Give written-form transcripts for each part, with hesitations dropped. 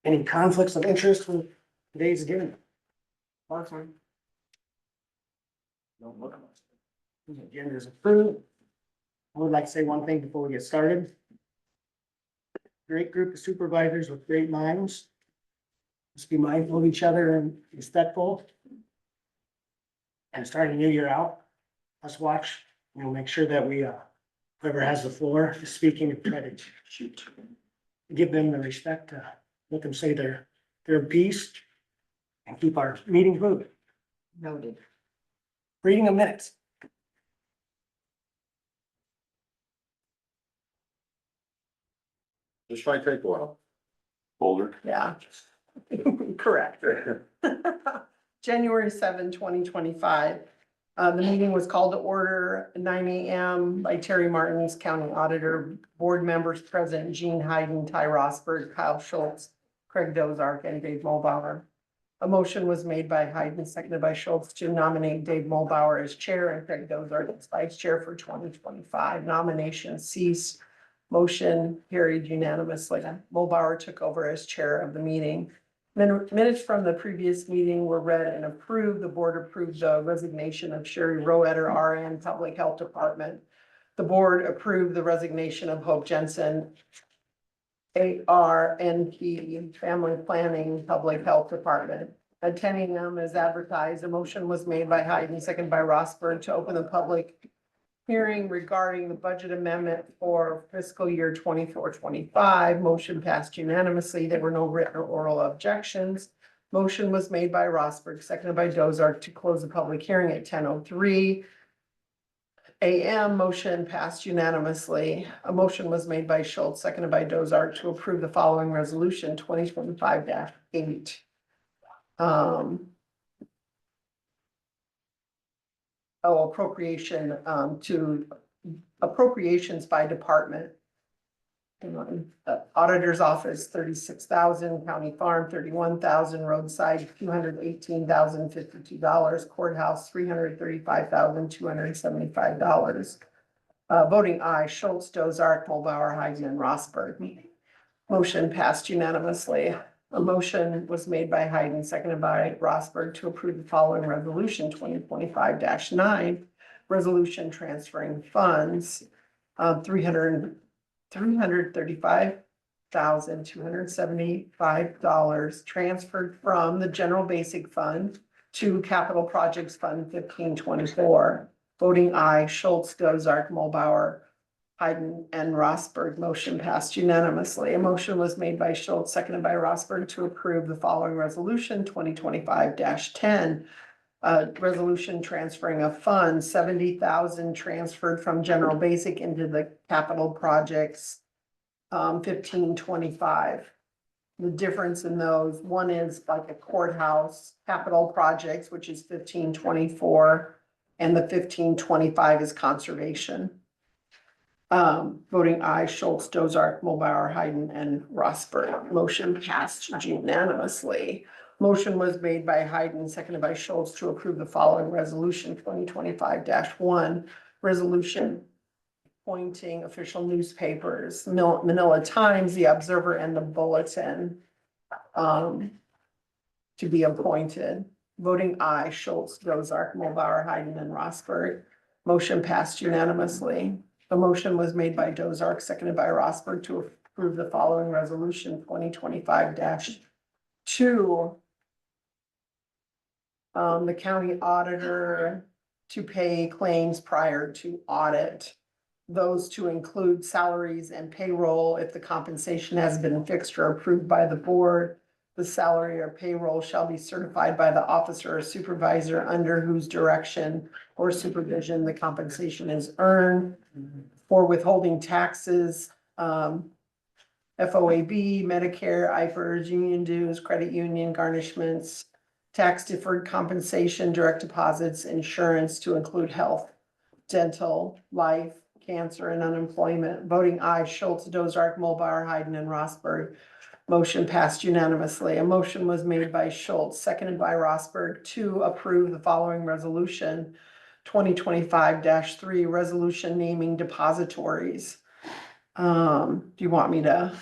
Any conflicts of interest with today's given? Awesome. Don't look. The agenda is approved. I would like to say one thing before we get started. Great group of supervisors with great minds. Just be mindful of each other and respectful. And starting the new year out, let's watch, make sure that we, whoever has the floor is speaking and try to shoot. Give them the respect to let them say their piece and keep our meetings moving. Noted. Reading of minutes. This might take a while. Folder. Yeah. Correct. January 7, 2025. The meeting was called to order at 9 a.m. by Terry Martins, County Auditor, board members present, Gene Hayden, Ty Rosberg, Kyle Schultz, Craig Dozark, and Dave Mulbauer. A motion was made by Hayden, seconded by Schultz, to nominate Dave Mulbauer as chair and Craig Dozark as vice chair for 2025. Nominations ceased. Motion carried unanimously. Mulbauer took over as chair of the meeting. Minutes from the previous meeting were read and approved. The board approved the resignation of Sherry Roetter, RN, Public Health Department. The board approved the resignation of Hope Jensen, ARNP, Family Planning, Public Health Department. Attending them as advertised. A motion was made by Hayden, second by Rosberg, to open the public hearing regarding the budget amendment for fiscal year 24-25. Motion passed unanimously. There were no written or oral objections. Motion was made by Rosberg, seconded by Dozark, to close the public hearing at 10:03 a.m. Motion passed unanimously. A motion was made by Schultz, seconded by Dozark, to approve the following resolution 2025-8. Appropriation to appropriations by department. Auditor's office, 36,000, county farm, 31,000, roadside, $218,052, courthouse, $335,275. Voting aye, Schultz, Dozark, Mulbauer, Hayden, and Rosberg. Motion passed unanimously. A motion was made by Hayden, seconded by Rosberg, to approve the following resolution 2025-9. Resolution transferring funds, $335,275 transferred from the general basic fund to capital projects fund 1524. Voting aye, Schultz, Dozark, Mulbauer, Hayden, and Rosberg. Motion passed unanimously. A motion was made by Schultz, seconded by Rosberg, to approve the following resolution 2025-10. Resolution transferring of funds, 70,000 transferred from general basic into the capital projects 1525. The difference in those, one is like a courthouse capital projects, which is 1524, and the 1525 is conservation. Voting aye, Schultz, Dozark, Mulbauer, Hayden, and Rosberg. Motion passed unanimously. Motion was made by Hayden, seconded by Schultz, to approve the following resolution 2025-1. Resolution appointing official newspapers, Manila Times, the Observer, and the Bulletin, to be appointed. Voting aye, Schultz, Dozark, Mulbauer, Hayden, and Rosberg. Motion passed unanimously. A motion was made by Dozark, seconded by Rosberg, to approve the following resolution 2025-2. The county auditor to pay claims prior to audit. Those to include salaries and payroll if the compensation has been fixed or approved by the board. The salary or payroll shall be certified by the officer or supervisor under whose direction or supervision the compensation is earned. For withholding taxes, FOAB, Medicare, IFRS, union dues, credit union garnishments, tax deferred compensation, direct deposits, insurance to include health, dental, life, cancer, and unemployment. Voting aye, Schultz, Dozark, Mulbauer, Hayden, and Rosberg. Motion passed unanimously. A motion was made by Schultz, seconded by Rosberg, to approve the following resolution 2025-3, resolution naming depositories. Do you want me to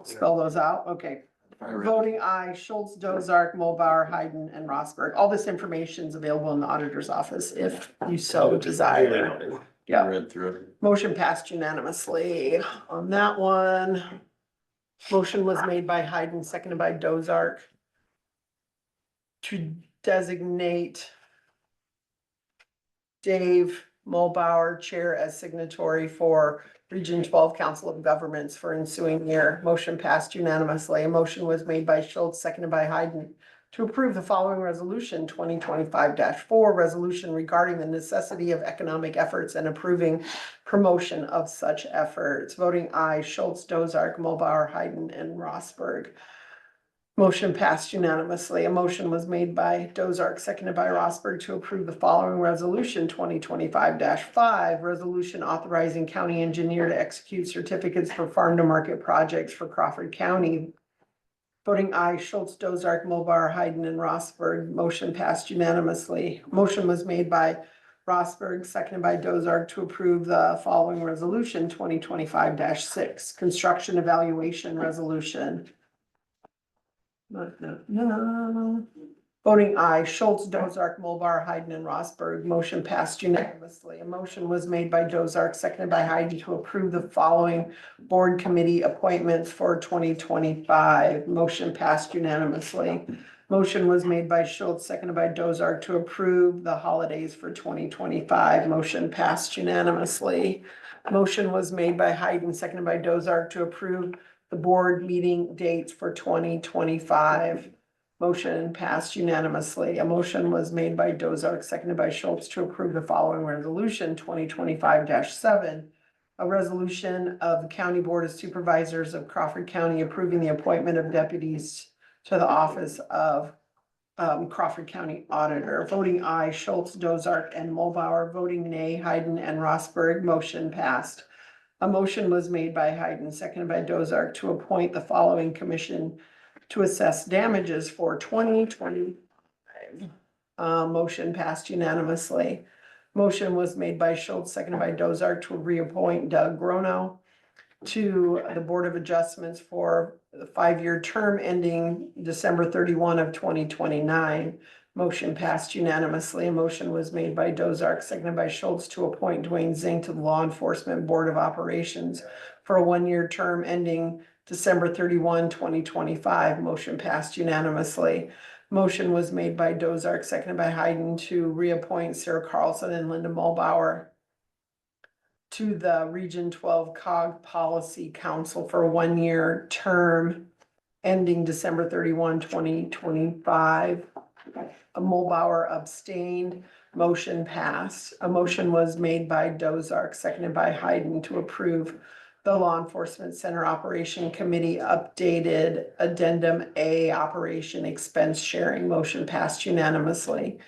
spell those out? Okay. Voting aye, Schultz, Dozark, Mulbauer, Hayden, and Rosberg. All this information is available in the auditor's office if you so desire. Yeah. Read through it. Motion passed unanimously on that one. Motion was made by Hayden, seconded by Dozark to designate Dave Mulbauer Chair as signatory for Region 12 Council of Governments for ensuing year. Motion passed unanimously. A motion was made by Schultz, seconded by Hayden to approve the following resolution, 2025-4, resolution regarding the necessity of economic efforts and approving promotion of such efforts. Voting aye, Schultz, Dozark, Mulbauer, Hayden, and Rosberg. Motion passed unanimously. A motion was made by Dozark, seconded by Rosberg to approve the following resolution, 2025-5, resolution authorizing county engineer to execute certificates for farm to market projects for Crawford County. Voting aye, Schultz, Dozark, Mulbauer, Hayden, and Rosberg. Motion passed unanimously. Motion was made by Rosberg, seconded by Dozark to approve the following resolution, 2025-6, construction evaluation resolution. Voting aye, Schultz, Dozark, Mulbauer, Hayden, and Rosberg. Motion passed unanimously. A motion was made by Dozark, seconded by Hayden to approve the following board committee appointments for 2025. Motion passed unanimously. Motion was made by Schultz, seconded by Dozark to approve the holidays for 2025. Motion passed unanimously. Motion was made by Hayden, seconded by Dozark to approve the board meeting dates for 2025. Motion passed unanimously. A motion was made by Dozark, seconded by Schultz to approve the following resolution, 2025-7. A resolution of the County Board of Supervisors of Crawford County approving the appointment of deputies to the office of Crawford County Auditor. Voting aye, Schultz, Dozark, and Mulbauer. Voting nay, Hayden and Rosberg. Motion passed. A motion was made by Hayden, seconded by Dozark to appoint the following commission to assess damages for 2025. Motion passed unanimously. Motion was made by Schultz, seconded by Dozark to reappoint Doug Grono to the Board of Adjustments for the 5-year term ending December 31 of 2029. Motion passed unanimously. A motion was made by Dozark, seconded by Schultz to appoint Dwayne Zink to the Law Enforcement Board of Operations for a 1-year term ending December 31, 2025. Motion passed unanimously. Motion was made by Dozark, seconded by Hayden to reappoint Sarah Carlson and Linda Mulbauer to the Region 12 COG Policy Council for a 1-year term ending December 31, 2025. Mulbauer abstained. Motion passed. A motion was made by Dozark, seconded by Hayden to approve the Law Enforcement Center Operation Committee updated Addendum A Operation Expense Sharing. Motion passed unanimously.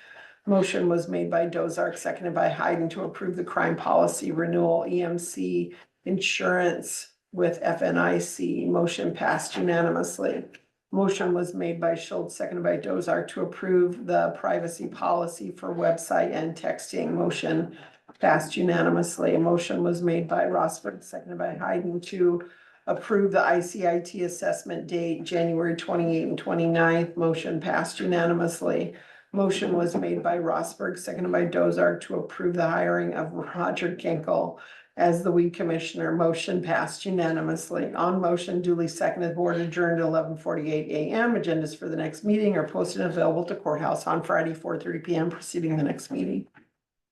Motion was made by Dozark, seconded by Hayden to approve the crime policy renewal EMC insurance with FNIC. Motion passed unanimously. Motion was made by Schultz, seconded by Dozark to approve the privacy policy for website and texting. Motion passed unanimously. A motion was made by Rosberg, seconded by Hayden to approve the ICIT assessment date, January 28 and 29th. Motion passed unanimously. Motion was made by Rosberg, seconded by Dozark to approve the hiring of Roger Kinkle as the weed commissioner. Motion passed unanimously. On motion duly seconded, board adjourned at 11:48 a.m. Agendas for the next meeting are posted and available to courthouse on Friday, 4:30 p.m. preceding the next meeting.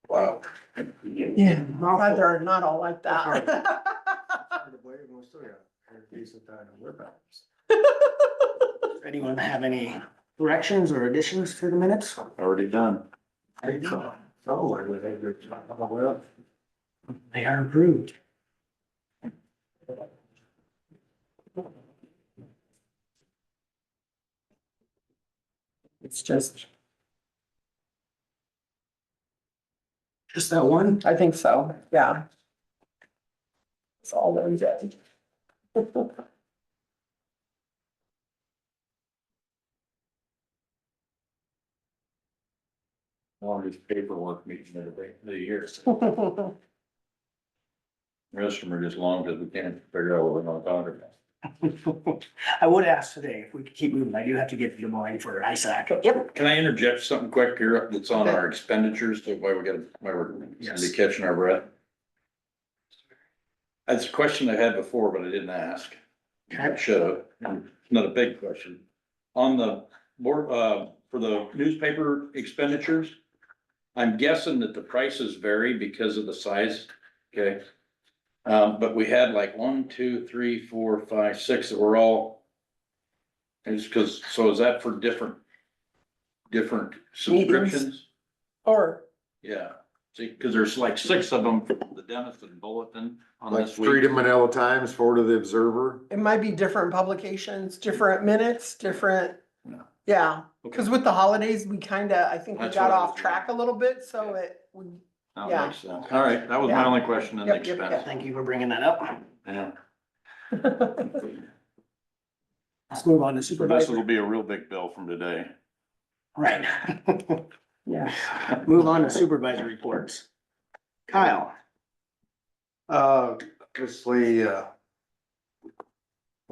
Wow. Yeah, they're not all like that. Anyone have any corrections or additions to the minutes? Already done. They are approved. It's just, Just that one? I think so, yeah. It's all those days. Longest paperwork meeting of the year. The rest of them are just long because we can't figure out what we're gonna talk about. I would ask today if we could keep moving. I do have to get to Des Moines for ISAC. Yep. Can I interject something quick here that's on our expenditures, to why we're Yes. be catching our breath? That's a question I had before, but I didn't ask. I Okay. should have. Not a big question. On the board, for the newspaper expenditures, I'm guessing that the prices vary because of the size, okay? But we had like 1, 2, 3, 4, 5, 6 that were all. It's cause, so is that for different subscriptions? Or, Yeah, see, cause there's like 6 of them, for the Denison Bulletin on Like this week. Freedom Manila Times, 4 to the Observer. it might be different publications, different minutes, different, Yeah. yeah. Okay. Cause with the holidays, we kinda, I think we That's got what I was off track a little bit, so it would, That yeah. makes sense. All right, that was my Yeah. only question in the Yep, yep, yep. expense. Thank you for bringing that up. Yeah, Let's move on to so this supervisor. will be a real big bill from today. Right. yeah. Move on to supervisor reports. Kyle. Obviously, we'll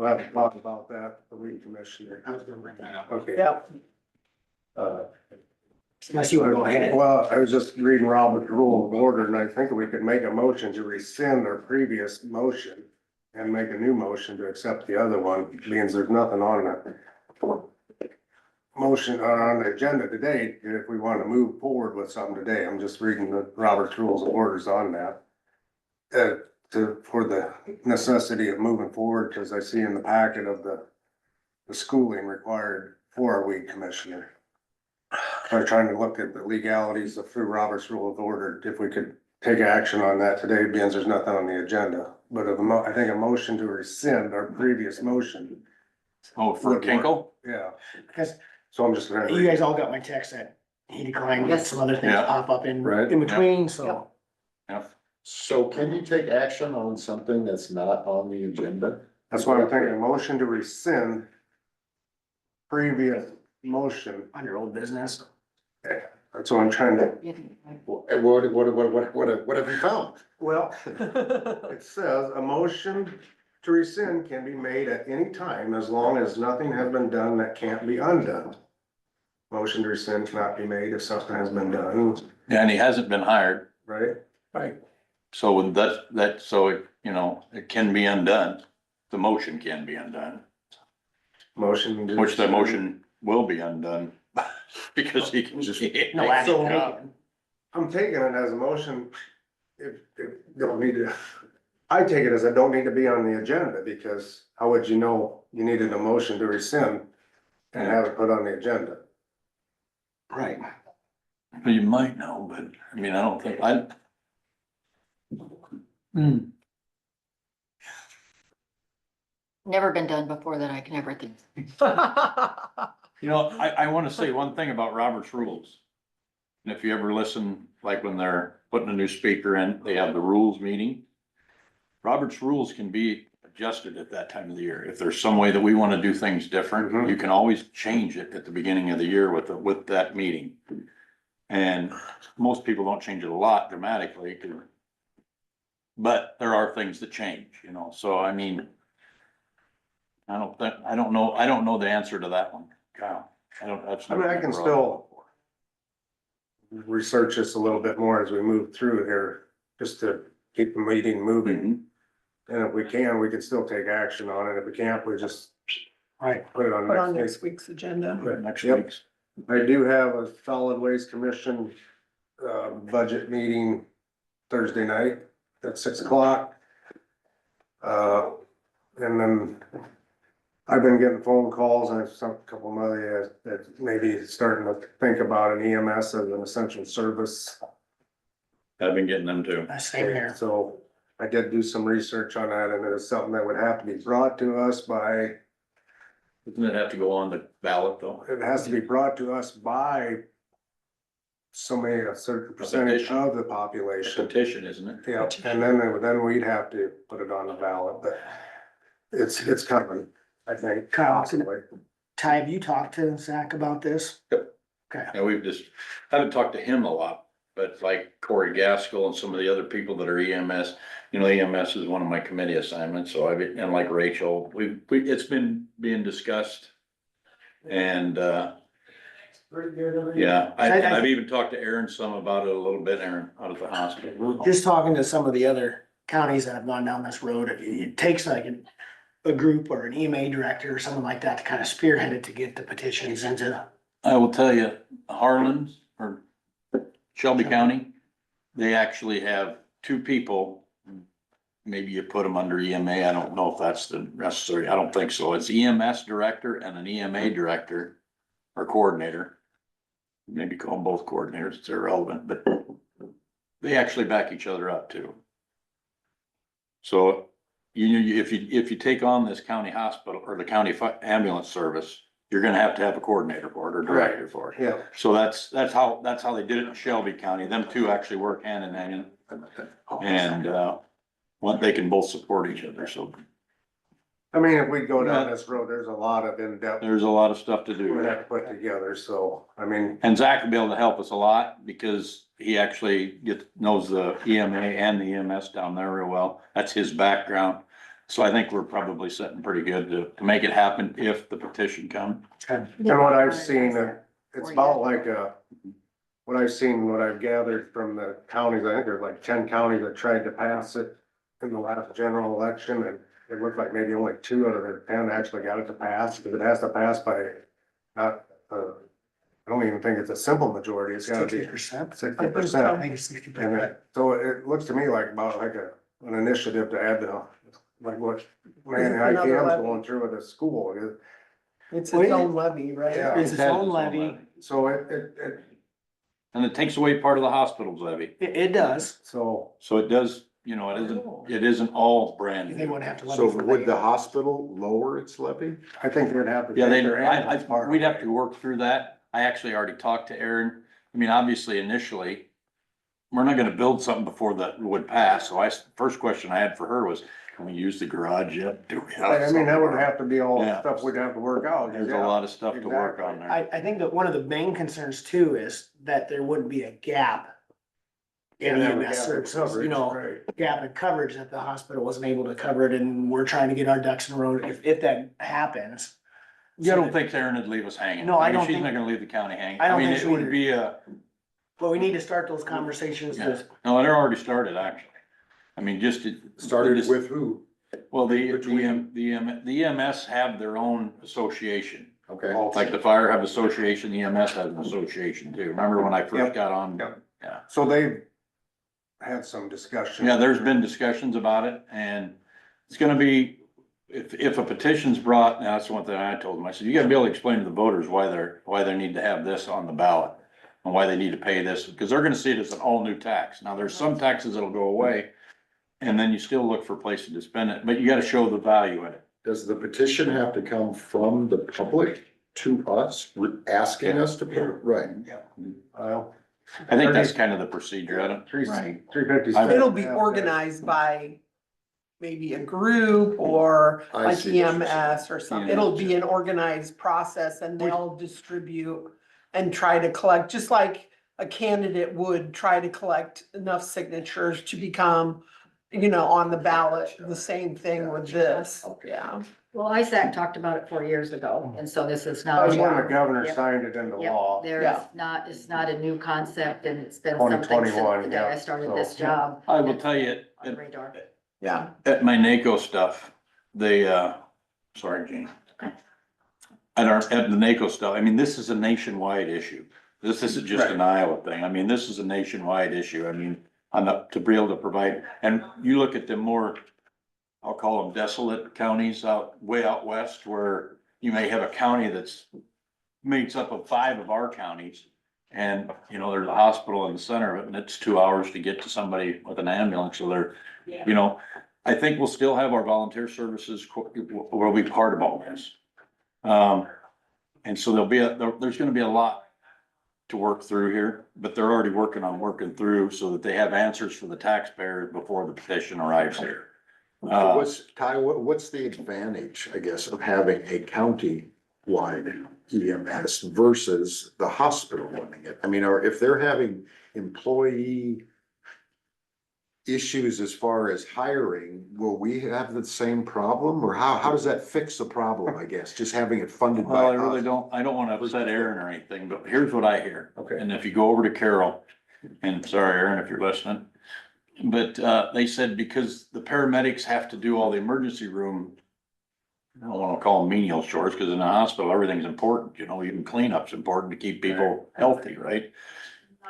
have to talk about that, the weed commissioner. I was gonna bring that up. Okay. Yep. Unless you wanna go ahead. Well, I was just reading Robert's Rule of Order, and I think we could make a motion to rescind our previous motion and make a new motion to accept the other one, means there's nothing on the motion, on the agenda today, if we want to move forward with something today. I'm just reading the Robert's Rules of Orders on that. For the necessity of moving forward, because I see in the packet of the schooling required for a weed commissioner. I'm trying to look at the legalities of through Robert's Rule of Order, if we could take action on that today, being there's nothing on the agenda. But I think a motion to rescind our previous motion. Oh, for Kinkle? Yeah, Because so I'm just gonna. you guys all got my text that he declined, got some other things Yeah. pop up in Right. between, so. Yeah. So can you take action on something that's not on the agenda? That's why I'm thinking, a motion to rescind previous motion. Under old business. That's what I'm trying to. What have you found? Well, it says a motion to rescind can be made at any time as long as nothing has been done that can't be undone. Motion to rescind cannot be made if something has been done, Yeah, and he hasn't been hired, right? Right. so with so it, it can be undone. The motion can be undone, Motion. to which the rescind. motion will be undone. Because he can just. No action So- taken. I'm taking it as a motion, if don't need to, I take it as it don't need to be on the agenda, because how would you know you needed a motion to rescind and have it put on the agenda? Right. You might know, but I mean, I don't think, Never been done before that I can ever think. I wanna say one thing about Robert's rules. And if you ever listen, like when they're putting a new speaker in, they have the rules meeting. Robert's rules can be adjusted at that time of the year. If there's some way that we wanna do things different, Mhm. you can always change it at the beginning of the year with that meeting. And most people don't change it a lot dramatically, but there are things that change, so I mean. I don't know the answer to that one, Kyle. I mean, I can still research this a little bit more as we move through here, just to keep the meeting moving. Mhm. And if we can, we can still take action on it. If we can't, we just Right. put it on Put on next next week's agenda. week. Next Yep. week's. I do have a solid waste commission, budget meeting Thursday night at 6 o'clock. And then I've been getting phone calls and a couple of other that maybe starting to think about an EMS as an essential service. I've been getting them too. Same here. So I did do some research on that, and it is something that would have to be brought to us by, Doesn't it have to go on the ballot though? it has to be brought to us by a certain percentage petition. of the It's a population. petition, isn't it? Yeah, and then we'd have to put it on the ballot, but it's coming, I think. Kyle, possibly. Ty, have you talked to Zach about this? Yeah, we've just, haven't talked to him a lot, but like Corey Gaskell and some of the other people that are EMS, you know, EMS is one of my committee assignments, so and like Rachel, it's been being discussed. And, yeah, I've even talked to Aaron some about it a little bit, Aaron, out of the hospital. Just talking to some of the other counties that have gone down this road, it takes like a group or an EMA director or someone like that to kind of spearhead it to get the petitions into. I will tell you, Harlan or Shelby County, they actually have two people. Maybe you put them under EMA. I don't know if that's the necessary. I don't think so. It's EMS director and an EMA director or coordinator. Maybe call them both coordinators. It's irrelevant, but they actually back each other up too. So if you take on this county hospital or the county ambulance service, you're gonna have to have a coordinator for it or director for it. Yeah. So that's how they did it in Shelby County. Them two actually work hand in hand. And, they can both support each other. So I mean, if we go down this road, there's a lot of in-depth there's a lot of stuff to we do. have to put together, so, I mean, And Zach will be able to help us a lot because he actually knows the EMA and the EMS down there real well. That's his background. So I think we're probably sitting pretty good to make it happen if the petition comes. and what I've seen, it's about like, what I've gathered from the counties, I think there's like 10 counties that tried to pass it in the last general election, and it looked like maybe only 2 out of the 10 actually got it to pass, because it has to pass by not, I don't even think it's a simple majority, it's gotta be 60%. 60%. I think it's 60%. So it looks to me like about like an initiative to add the, like what Manny Another ITM's levy. going through with the school. It's its own levy, right? Yeah. It's its own levy. So And it takes away part of the hospital's levy. It does. so, So it does, you know, it isn't all brand They new. wouldn't have to levy. So for would that. the hospital lower its levy? I think they'd have to. Yeah, take their ambulance part we'd have away. to work through that. I actually already talked to Aaron. I mean, obviously initially, we're not gonna build something before that would pass. So first question I had for her was, can we use the garage yet? Do we have I mean, that would something? have to be all Yeah. stuff we'd have to work out. There's a yeah. lot of stuff to work on there. I think that one of the main concerns too is that there wouldn't be a gap in Yeah, that would EMS have services, coverage, you know, right. gap in coverage that the hospital wasn't able to cover it, and we're trying to get our ducks in a row if that happens. Yeah, I don't think Aaron would leave us hanging. No, I mean, don't She's think- not gonna leave the county hanging. I don't mean, think it so would either. be But we need to start those conversations yeah. with, No, they're already started, actually. I mean, Started with who? Well, the Between- EMS have their own association. Okay. Like the fire have association, the EMS has an association too. Remember when I Yep. first got on? Yep. Yeah. So they've had some discussion. Yeah, there's been discussions about it and it's gonna be, if a petition's brought, now that's one thing I told them. I said, you gotta be able to explain to the voters why they need to have this on the ballot. And why they need to pay this, because they're gonna see it as an all new tax. Now, there's some taxes that'll go away. And then you still look for places to spend it, but you gotta show the value in it. Does the petition have to come from the public to us, asking us to pay? Right. Well, I think that's kind of the procedure. I don't, 350. It'll be organized by maybe a group or I like see what you're EMS or something. It'll be an organized process and they'll distribute and try to collect, just like a candidate would try to collect enough signatures to become, you know, on the ballot. The same thing with this, yeah. Well, ISAC talked about it 4 years ago, and so this is That not. was when the governor Yep. signed it into Yep, law. it's not a new concept and it's been something since 2021, the day I yeah, started so- this job. I will tell you, On the radar. Yeah. at my NACO stuff, they, sorry, Gene. At the NACO stuff, I mean, this is a nationwide issue. This isn't just an Iowa thing. I mean, this is a nationwide issue. I mean, to be able to provide, and you look at the more, I'll call them desolate counties way out west, where you may have a county that's makes up of 5 of our counties. And, you know, there's a hospital in the center of it and it's 2 hours to get to somebody with an ambulance. So they're, you know, I think we'll still have our volunteer services will be part of all this. And so there's gonna be a lot to work through here, but they're already working through so that they have answers for the taxpayer before the petition arrives here. What's the advantage, I guess, of having a county-wide EMS versus the hospital running it? I mean, or if they're having employee issues as far as hiring, will we have the same problem, or how does that fix the problem, I guess, just having it funded Well, by I really us? I don't wanna upset Aaron or anything, but here's what I hear. Okay. And if you go over to Carol, and sorry, Aaron, if you're listening, but, they said because the paramedics have to do all the emergency room. I don't wanna call them menial chores, cause in the hospital, everything's important, you know, even cleanup's important to keep people healthy, right?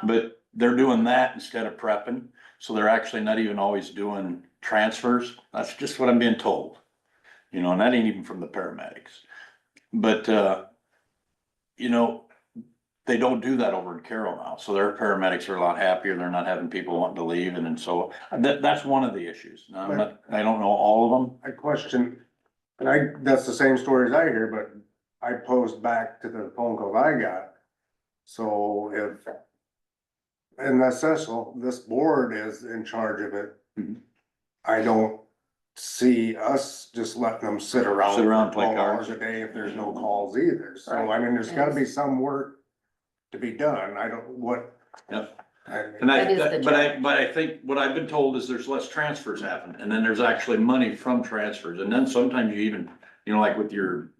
But they're doing that instead of prepping, so they're actually not even always doing transfers. That's just what I'm being told. You know, and that ain't even from the paramedics. But, you know, they don't do that over in Carroll now, so their paramedics are a lot happier, they're not having people wanting to leave, and then so, that's one of the issues. Now, I don't know all of them. I question, and that's the same stories I hear, but I posed back to the phone call I got. So if, and that's Cecil, this board is in charge of it. Mhm. I don't see us just letting them sit around. Sit around, for play 12 hours cards. a day if there's no calls either. So I mean, there's gotta be some work to be done. I don't, what. Yep. I mean, And That is the but I think what I've been told is there's less transfers happen, and then there's actually money from transfers, and then sometimes you even, you know, like with your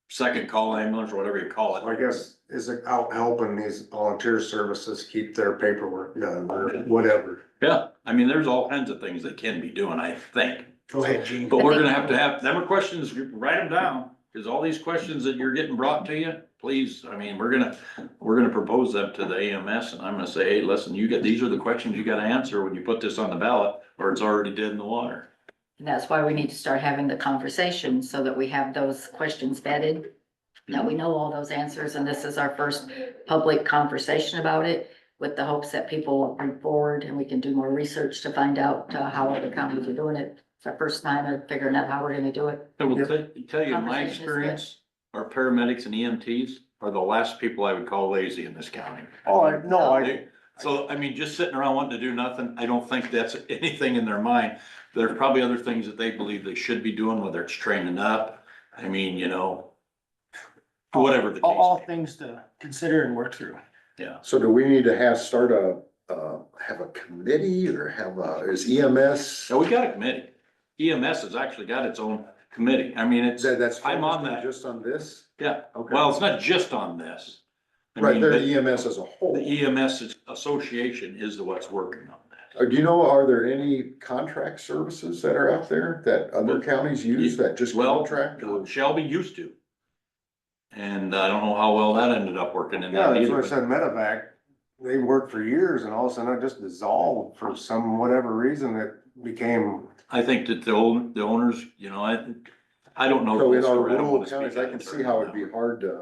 second call ambulance or whatever you call I it. guess, is it out helping these volunteer services keep their paperwork done or whatever? Yeah, I mean, there's all kinds of things they can be doing, I think. Go ahead, Gene. But we're gonna have, them are questions, you write them down, cause all these questions that you're getting brought to you, please, I mean, we're gonna propose them to the AMS, and I'm gonna say, hey, listen, these are the questions you gotta answer when you put this on the ballot, or it's already dead in the water. And that's why we need to start having the conversation so that we have those questions vetted. That we know all those answers, and this is our first public conversation about it, with the hopes that people will bring forward and we can do more research to find out how other counties are doing it. It's our first time of figuring out how we're gonna do it. I will tell you, in my Conversation is good. experience, our paramedics and EMTs are the last people I would call lazy in this county. Oh, I, They- So, I mean, just sitting around wanting to do nothing, I don't think that's anything in their mind. There's probably other things that they believe they should be doing, whether it's training up, I mean, you know, whatever the All case. things to consider and work through. Yeah, So do we need to have a committee or is EMS? so we got a committee. EMS has actually got its own committee. I mean, it's, That's I'm on focused that. just on this? Yeah, Okay. well, it's not just on this. I Right, mean, they're but EMS as a whole. the EMS association is the what's working on that. Do you know, are there any contract services that are out there that other counties use that just Well, contract? or- Shelby used to. And I don't know how well that ended up working in yeah, that that's either. what I but- said, medevac, they worked for years and all of a sudden it just dissolved for some whatever reason it became. I think that the owners, you know, I don't know. So the in whole our story. I don't rural wanna speak counties, I out can of see turn how now. it'd be hard to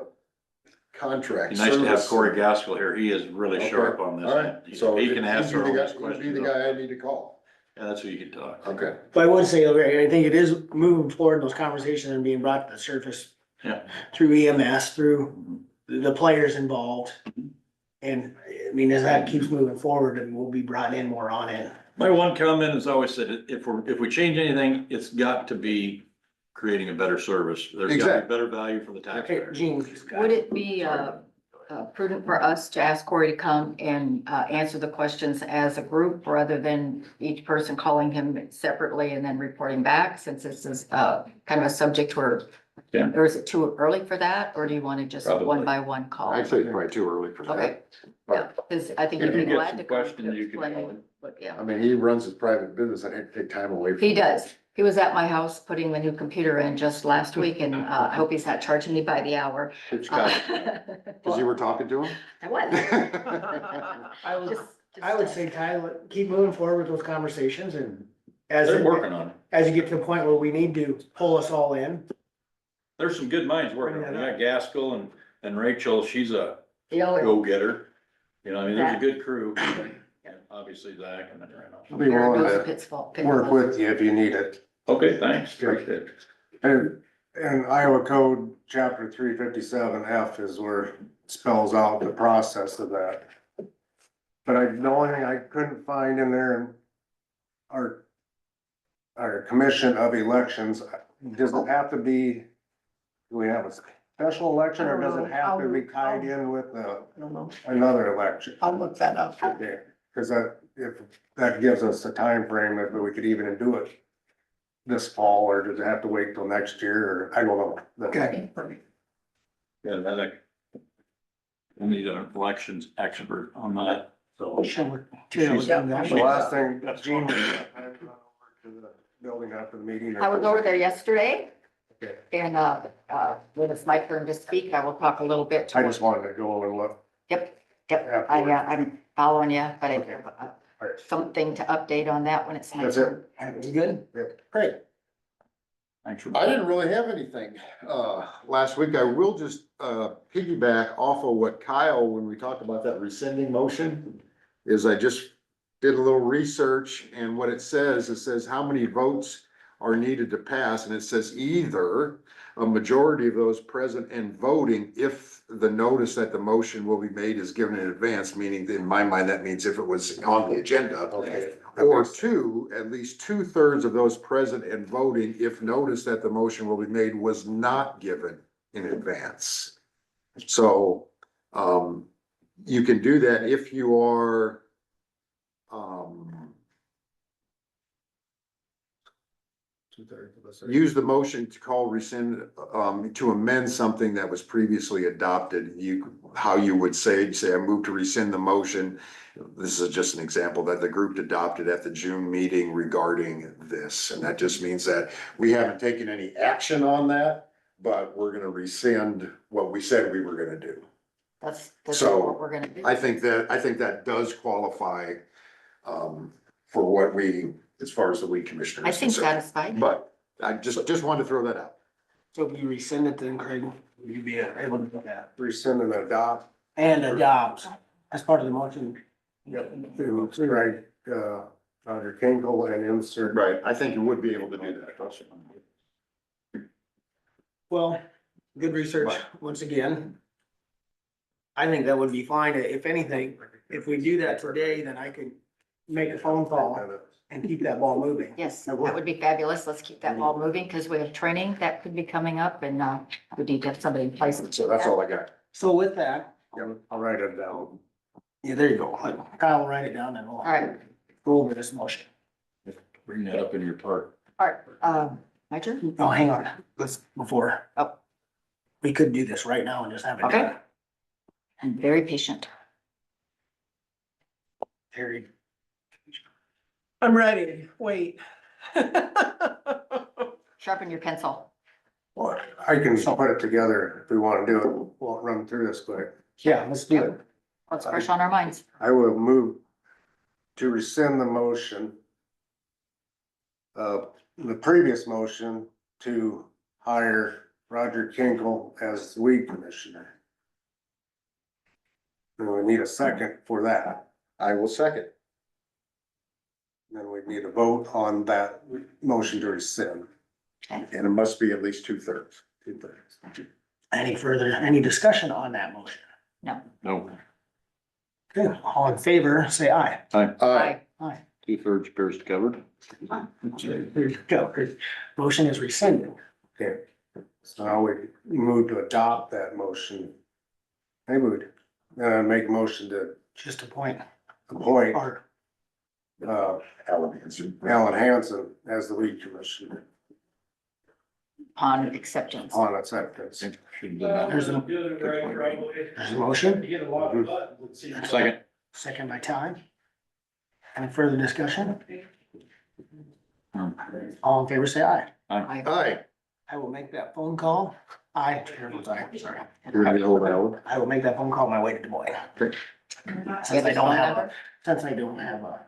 contract. Be nice to have service. Corey Gaskell here. He is really Okay, sharp on this. all right. So He can he'd answer be all the these guy- questions. He'd be the guy I need to call. Yeah, that's who you can talk. to. Okay. But I would say, I think it is moving forward, those conversations are being brought to the surface. Yeah. Through EMS, through the players involved. And I mean, as that keeps moving forward, and we'll be brought in more on it. My one comment is always said, if we change anything, it's got to be creating a better service. There's got to Exactly. be better value for the Okay, taxpayer. Gene. Would it be prudent for us to ask Corey to come and answer the questions as a group rather than each person calling him separately and then reporting back, since this is kind of a subject where, Yeah. or is it too early for that, or do you want to just Probably. one by one call? I'd say it's probably too early for Okay, that. yeah, because I think If he'd you be get glad some to come questions, to you can explain, call him. but yeah. I mean, he runs his private business. I'd hate to take time away from He him. does. He was at my house putting the new computer in just last week, and I hope he's not charging me by the hour. Which guy? Cause you were talking to him? I was. I would, Just- I would say, Ty, keep moving forward with those conversations, and as, They're working on it. as you get to the point where we need to pull us all in. There's some good minds working on it. We got Gaskell and Rachel, she's a You know, go-getter. You know, I mean, there's a good crew. Obviously Zach and then I'll be willing to work with you if you need it. Okay, thanks. Appreciate it. And Iowa Code, chapter 357F is where it spells out the process of that. But the only thing I couldn't find in there, our commission of elections, does it have to be, do we have a special election, or does it have to be I'll- tied in with I don't know. another election? I'll look that up. Okay, cause if that gives us a time frame, if we could even do it this fall, or does it have to wait till next year, or I don't know. Okay. Yeah, that. We need an elections expert on that, so. Sure. She's- Yeah. The last thing, Gene, was over to the building after the meeting. or- I was over there yesterday Okay. and, when it's my turn to speak, I will talk a little bit. I just wanted to go and look. Yep, I'm following you, but I Okay. have Alright. something to update on that when it's my That's it. turn. You good? Yep. Great. Thanks for. I didn't really have anything, last week. I will just, piggyback off of what Kyle, when we talked about that rescinding motion, is I just did a little research, and what it says how many votes are needed to pass, and it says either a majority of those present and voting if the notice that the motion will be made is given in advance, meaning in my mind, that means if it was on the agenda. Okay. Or two, at least 2/3 of those present and voting if notice that the motion will be made was not given in advance. So, you can do that if you are, use the motion to call rescind, to amend something that was previously adopted. How you would say I move to rescind the motion. This is just an example that the group adopted at the June meeting regarding this. And that just means that we haven't taken any action on that, but we're gonna rescind what we said we were gonna do. That's So, what we're gonna do. I think that does qualify, for what we, as far as the weed commissioner I is seem concerned. satisfied. But I just wanted to throw that out. So if you rescind it, then Craig, will you be able to do that? Rescind and adopt. And adopt as part of the motion. To strike, Roger Kinkle and insert. Right, I think you would be able to do that. Well, good research, once again. I think that would be fine. If anything, if we do that today, then I could make a phone call and keep that ball moving. Yes, that would be fabulous. Let's keep that ball moving because we have training that could be coming up and, we need to have somebody in place. So that's all I got. So with that, I'll write it down. yeah, there you go. Kyle will write it down and we'll All right, go over this motion. Bring that up in your part. all right, my turn? Oh, hang on, let's, before. Oh. We could do this right now and just have it. Okay. done. I'm very patient. Terry, I'm ready. Wait. Sharpen your pencil. Well, I can put it together if we wanna do it. We'll run through this quick. yeah, let's do it. What's fresh on our minds? I will move to rescind the motion. The previous motion to hire Roger Kinkle as the weed commissioner. And we need a second for that. I will second. Then we need a vote on that motion to rescind. And it must be at least 2/3. 2/3. Any discussion on that motion? No. No, Okay, all in favor, say aye. Aye. Aye. 2/3 appears covered. There you go. Motion is rescinded. Okay, so now we move to adopt that motion. I would, make a motion to Just a point. appoint, Or Alan Hanson. Alan Hanson as the weed commissioner On acceptance. on acceptance. there's a, there's a motion, Second. second by Ty. Any further discussion? All in favor, say aye. I- Aye. I will make that phone call. Aye, Chair votes aye, sorry. You're gonna hold Alan. I will make that phone call on my way to Des Moines. Okay. Since I don't have a, since I don't have a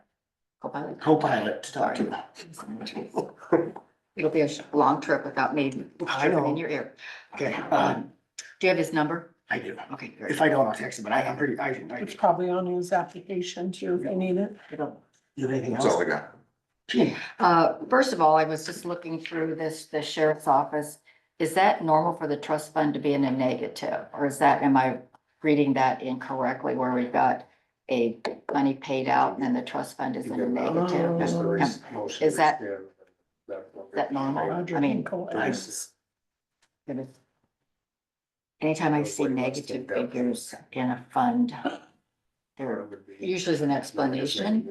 Co-pilot. co-pilot to talk to. It'll be a long trip without me I know. dripping in your ear. Okay, Do you have his number? I do. Okay, great. If I don't, I'll text him, but I'm pretty, I It's probably on his application too, if you need it. do you have anything That's all else? I got. Gee, First of all, I was just looking through the sheriff's office. Is that normal for the trust fund to be in a negative? Or is that, am I reading that incorrectly where we've got a money paid out and then the trust fund is in a negative? Just the Is motion to Is that- rescind. that normal? Roger I mean, Hinkle I- is- it is- anytime I see negative figures in a fund, there usually is an explanation,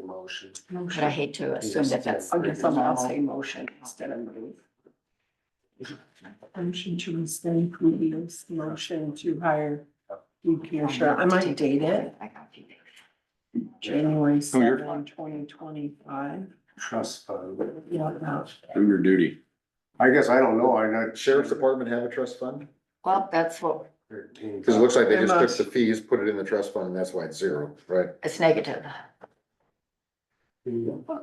but I hate to assume that that's. I'll get someone else say motion instead of move. Motion to rescind previous motion to hire new commissioner. I might date it, I got you. January Oh, you're 7, 2025. Trust fund. Yeah, no. Do your duty. I guess I don't know, I'm not. Sheriff's Department have a trust fund? Well, that's what, 13. Cause it looks like they They just took must. the fees, put it in the trust fund, and that's why it's zero, right? it's negative.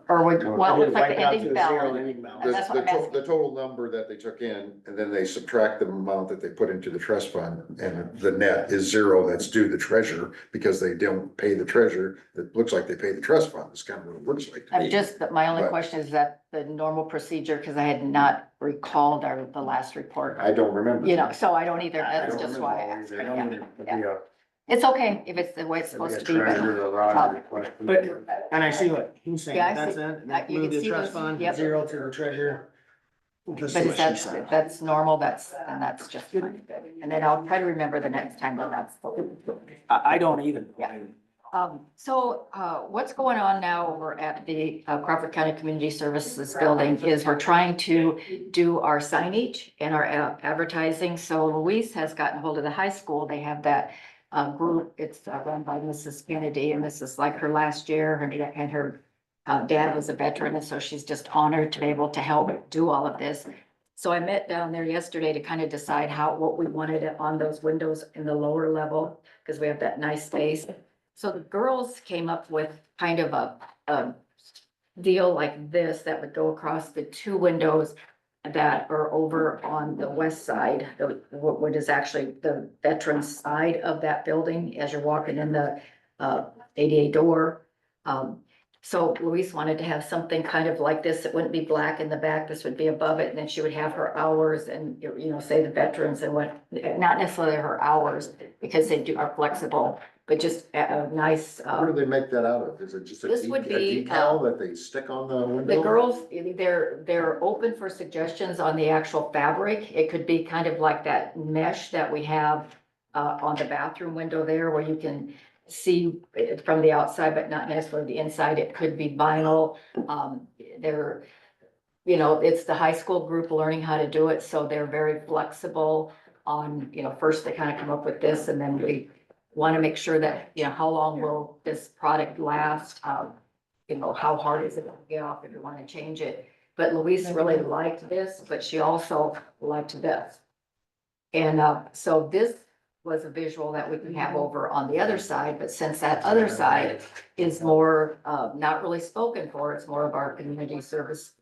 Or would, well, it looks like the ending balance. The, That's what I'm the asking. the total number that they took in, and then they subtract the amount that they put into the trust fund, and the net is zero, that's due the treasurer, because they don't pay the treasurer, it looks like they pay the trust fund, it's kind of what it looks like to I'm me. just, my only But- question is that the normal procedure, because I had not recalled the last report. I don't remember. You know, so I don't either, I that's don't just remember why I all asked. either. Yeah. It'd be a- It's okay if it's the way it's it'd be supposed a to be, but treasurer or Roger question. But, and I see what he's saying, Yeah, I that's see. it, You move can the see trust those, fund, yep. 0 to the treasurer. Just but what if she that's, said. if that's normal, that's just fine. And then I'll try to remember the next time that that's. I don't either. Yeah. So, what's going on now over at the Crawford County Community Services Building is we're trying to do our signage and our advertising. So Louise has gotten hold of the high school. They have that group. It's run by Mrs. Kennedy, and this is like her last year. Her dad was a veteran, and so she's just honored to be able to help do all of this. So I met down there yesterday to kind of decide what we wanted on those windows in the lower level, because we have that nice space. So the girls came up with kind of a deal like this that would go across the two windows that are over on the west side, what is actually the veterans side of that building as you're walking in the ADA door. So Louise wanted to have something kind of like this. It wouldn't be black in the back. This would be above it. And then she would have her hours and, you know, say the veterans and what, not necessarily her hours, because they are flexible, but just a nice, Where do they make that out of? Is it just a This would be, decal that they stick on the window? the girls, they're open for suggestions on the actual fabric. It could be kind of like that mesh that we have on the bathroom window there, where you can see it from the outside, but not necessarily the inside. It could be vinyl. They're, you know, it's the high school group learning how to do it, so they're very flexible on, you know, first they kind of come up with this, and then we want to make sure that, you know, how long will this product last? You know, how hard is it to get off if you want to change it? But Louise really liked this, but she also liked this. And so this was a visual that we can have over on the other side, but since that other side is more, not really spoken for, it's more of our community service,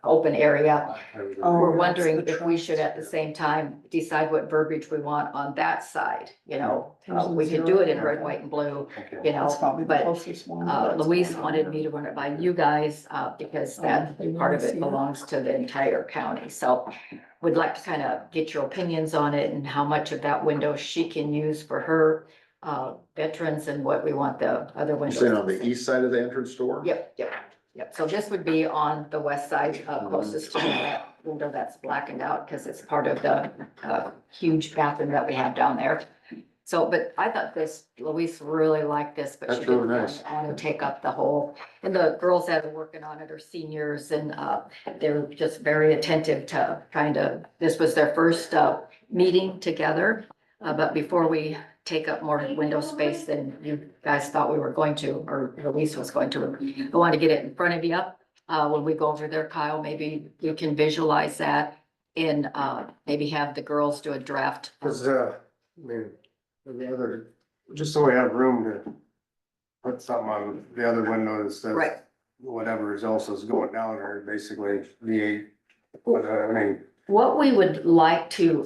open area. We're wondering if we should at the same time decide what verbiage we want on that side, you know, we could do it in red, white and blue, you That's know, probably the but closest one. Louise wanted me to run it by you guys, because that part of it belongs to the entire county. So would like to kind of get your opinions on it and how much of that window she can use for her veterans and what we want the other You're windows. saying on the east side of the entrance door? Yep. So this would be on the west side, closest to that window that's blackened out, because it's part of the huge bathroom that we have down there. So, but I thought Louise really liked this, but she That's really didn't nice. want to take up the whole, and the girls that are working on it are seniors, and they're just very attentive to this was their first meeting together. But before we take up more window space than you guys thought we were going to, or Louise was going to, I want to get it in front of you. When we go over there, Kyle, maybe you can visualize that and maybe have the girls do a draft. Cause, I mean, the other, just so we have room to put something on the other window that says. Right. Whatever else is going down there, basically, V8, but, I mean, What we would like to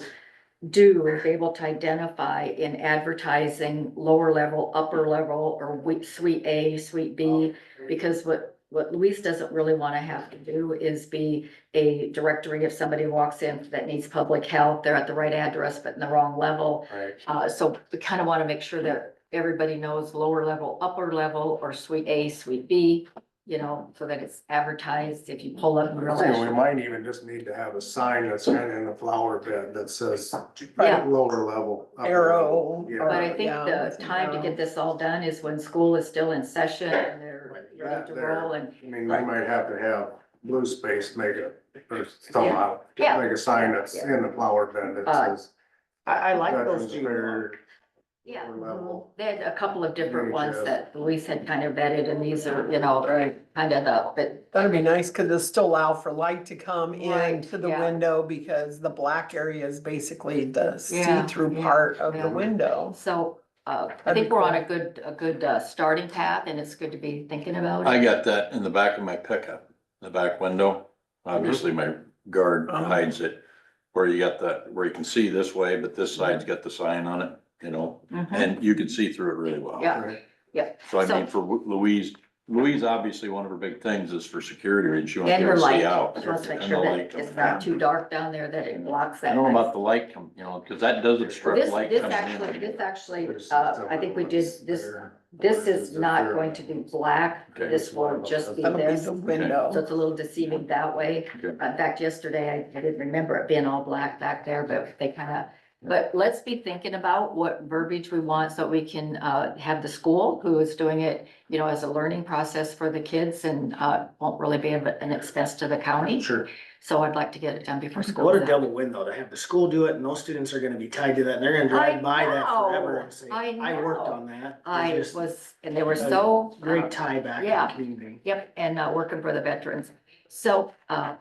do is be able to identify in advertising lower level, upper level, or suite A, suite B, because what Louise doesn't really want to have to do is be a directory if somebody walks in that needs public health, they're at the right address, but in the wrong level. right, So we kind of want to make sure that everybody knows lower level, upper level, or suite A, suite B. you know, so that it's advertised if you pull up and I think we realize. might even just need to have a sign that's kind of in the flower bed that says Yeah. lower level. upper Arrow, level. Yeah. But I think Yeah, the time to get this all done is when school is still in session and they're ready That to there. roll and. I mean, we might have to have blue space, make it, or somehow, Yeah. make a sign that's in the flower bed that says. I like those Veterans two. Fair, Yeah, lower level. they had a couple of different ones VHS. that Louise had kind of vetted, and these are, you know, Right. kind of but That'd be nice, cause it'll still allow for light to come Right, into the yeah. window, because the black area is basically the Yeah, see-through yeah, part of yeah. the window. so, I That'd think be we're on a cool. good, starting path, and it's good to be thinking about I it. got that in the back of my pickup, the back window. Obviously, my guard Oh. hides it. Where you got that, where you can see this way, but this side's got the sign on it, you know, Mhm. and you can see through it really well. Yeah. Right. So I So- mean, for Louise, obviously, one of her big things is for security, and she wants to And be her able to see light, out. she wants to make And sure the that light it's coming not in. too dark down there, that it blocks I that. don't know nice- about the light come, you know, cause that does obstruct This, light this coming actually, in. this actually, There's I think we did, this is not going to be black, Okay. this will just be That'll be this. the So window. it's a little deceiving that way. Okay. In fact, yesterday, I didn't remember it being all black back there, but they kind of, but let's be thinking about what verbiage we want so we can, have the school who is doing it, you know, as a learning process for the kids and, won't really be an expense to the county. Sure. So I'd like to get it done before school. What a double win though, to have the school do it and those students are gonna be tied to that and they're gonna drive by that forever and say, I I worked know. on that. I It's just was, and they were a so. Great tie back in yeah. the community. Yep, and working for the veterans. So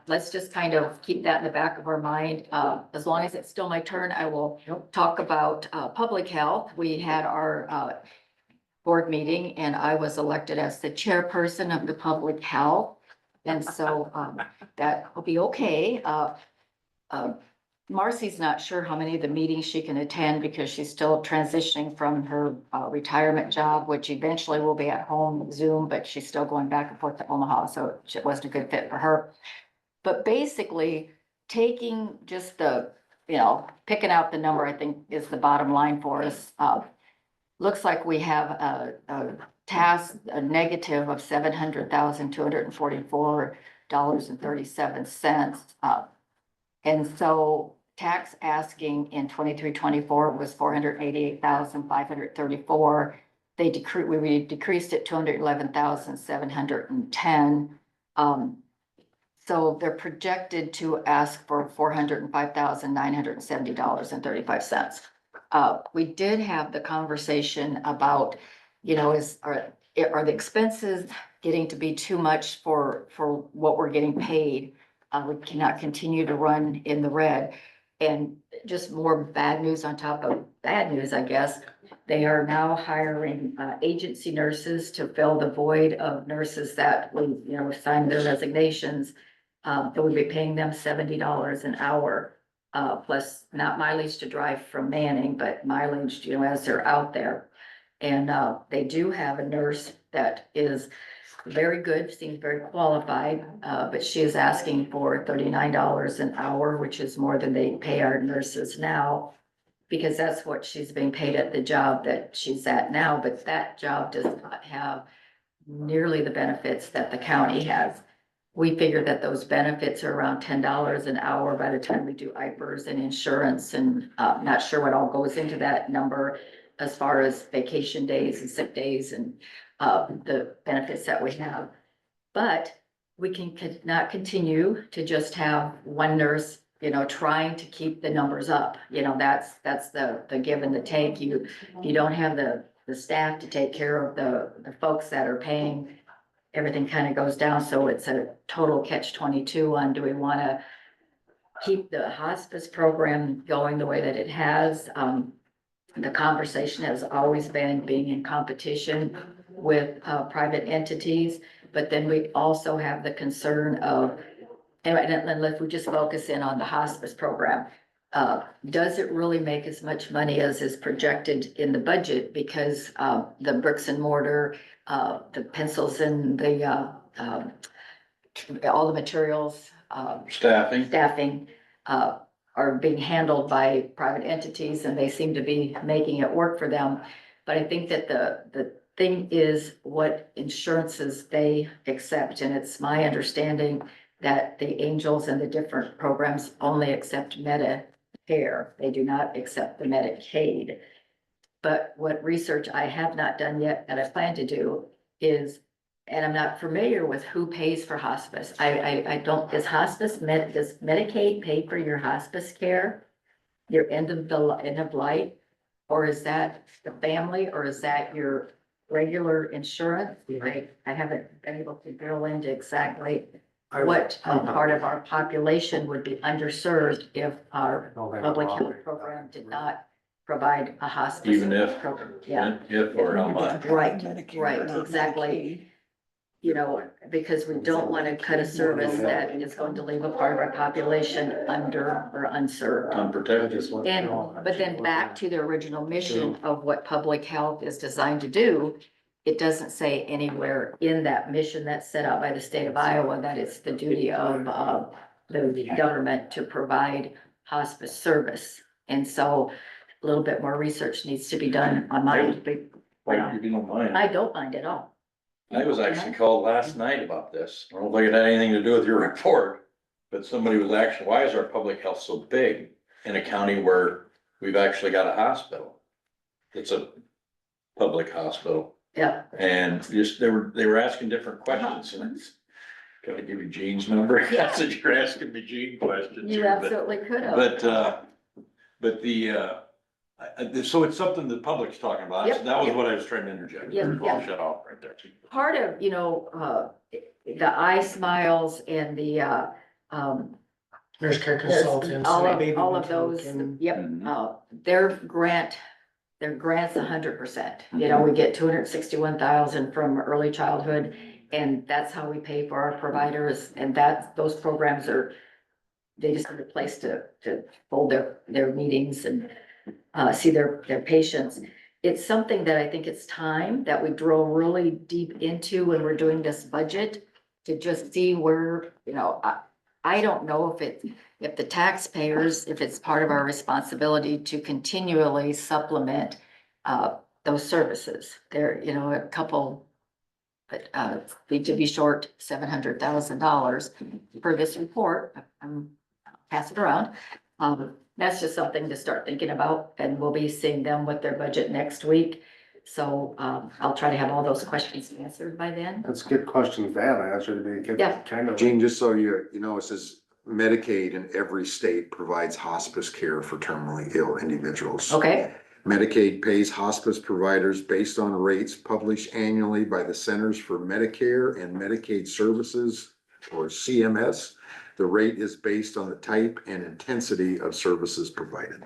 let's just kind of keep that in the back of our mind. As long as it's still my turn, I will talk about public health. We had our board meeting and I was elected as the chairperson of the public health. And so that will be okay. Marcy's not sure how many of the meetings she can attend because she's still transitioning from her retirement job, which eventually will be at home Zoom, but she's still going back and forth to Omaha, so it wasn't a good fit for her. But basically, taking just the, you know, picking out the number, I think is the bottom line for us. Looks like we have a negative of $700,244.37. And so tax asking in 23-24 was $488,534. We decreased it $211,710. So they're projected to ask for $405,970.35. We did have the conversation about, you know, are the expenses getting to be too much for what we're getting paid? We cannot continue to run in the red. And just more bad news on top of bad news, I guess. They are now hiring agency nurses to fill the void of nurses that we, you know, signed their resignations. That would be paying them $70 an hour, plus not mileage to drive from Manning, but mileage, you know, as they're out there. And they do have a nurse that is very good, seems very qualified, but she is asking for $39 an hour, which is more than they pay our nurses now, because that's what she's being paid at the job that she's at now, but that job does not have nearly the benefits that the county has. We figure that those benefits are around $10 an hour by the time we do IPERS and insurance, and not sure what all goes into that number as far as vacation days and sick days and the benefits that we have. But we could not continue to just have one nurse, you know, trying to keep the numbers up. You know, that's the give and the take. You don't have the staff to take care of the folks that are paying, everything kind of goes down. So it's a total catch-22 on, do we want to keep the hospice program going the way that it has? The conversation has always been being in competition with private entities, but then we also have the concern of, and if we just focus in on the hospice program, does it really make as much money as is projected in the budget? Because the bricks and mortar, the pencils and the all the materials, staffing are being handled by private entities, and they seem to be making it work for them. But I think that the thing is what insurances they accept, and it's my understanding that the Angels and the different programs only accept Medicare. They do not accept the Medicaid. But what research I have not done yet that I plan to do is, and I'm not familiar with who pays for hospice. I don't, does Medicaid pay for your hospice care? Your end of life? Or is that the family, or is that your regular insurance? I haven't been able to drill into exactly what part of our population would be underserved if our public health program did not provide a hospice. Even if, program. Yeah, if or how much. right, exactly. You know, because we don't want to cut a service that is going to leave a part of our population under or unserved. Unprotected. And, but then back to the original mission of what public health is designed to do, it doesn't say anywhere in that mission that's set out by the state of Iowa that it's the duty of the government to provide hospice service. And so a little bit more research needs to be done on my, If you don't mind. I don't mind at all. I was actually called last night about this. I don't think it had anything to do with your report. But somebody was actually, why is our public health so big in a county where we've actually got a hospital? It's a public hospital. Yeah. And just, they were asking different questions and it's, can I give you Gene's number? I said, you're asking me Gene questions. You here, but- absolutely could have. But so it's something the public's talking about. So Yep, that was yep. what I was trying to interject. Yep, I'll yep. shut off right there. Part of, the eye smiles and the, Nurse care consultants. all baby of, all of those, token. yep, Mhm. their grant's 100%. You know, we get 261,000 from early childhood, and that's how we pay for our providers, and those programs are, they just need a place to hold their meetings and see their patients. It's something that I think it's time that we drill really deep into when we're doing this budget to just see where, I don't know if the taxpayers, if it's part of our responsibility to continually supplement those services. There, a couple, but to be short $700,000 for this report. I'm pass it around. That's just something to start thinking about, and we'll be seeing them with their budget next week. So I'll try to have all those questions answered by then. That's good questions to have answered, to be Yeah. kind of. Gene, just so you know, it says Medicaid in every state provides hospice care for terminally ill individuals. Okay, Medicaid pays hospice providers based on rates published annually by the Centers for Medicare and Medicaid Services, or CMS. The rate is based on the type and intensity of services provided.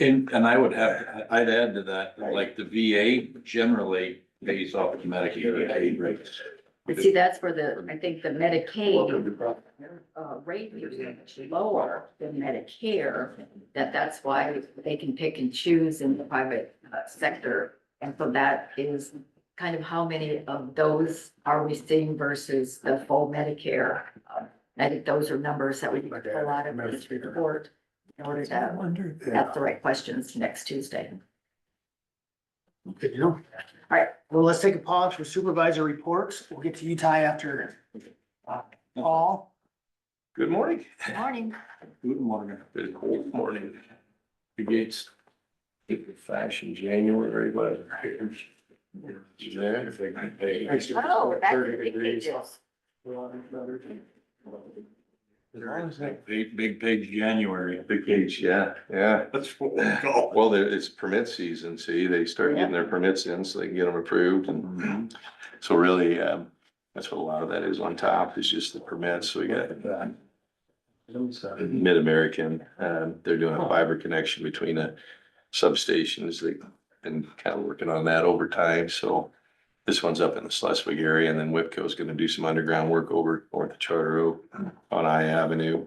And I'd add to that, like the VA generally pays off the Medicare paid rates. and see, that's where I think the Medicaid rate is much lower than Medicare, that's why they can pick and choose in the private sector. And so that is kind of how many of those are we seeing versus the full Medicare. I think those are numbers that we can pull out of this report in order to ask the right questions next Tuesday. Good to know. All right, well, let's take a pause for supervisor reports. We'll get to you, Ty, after Paul. Good morning. Good morning. Good morning. Good cold morning. Begins fashion January weather. Oh, back to the big pages. Big page January. Big page, yeah. That's what we call it. Well, it's permit season, see, they start getting their permits in so they can get them approved and so really, that's what a lot of that is on top is just the permits. So we got Mid-American, they're doing a fiber connection between the substations. They've been kind of working on that over time, so this one's up in the Schleswig area, and then Whipco's gonna do some underground work over north of Charter Oak on I Avenue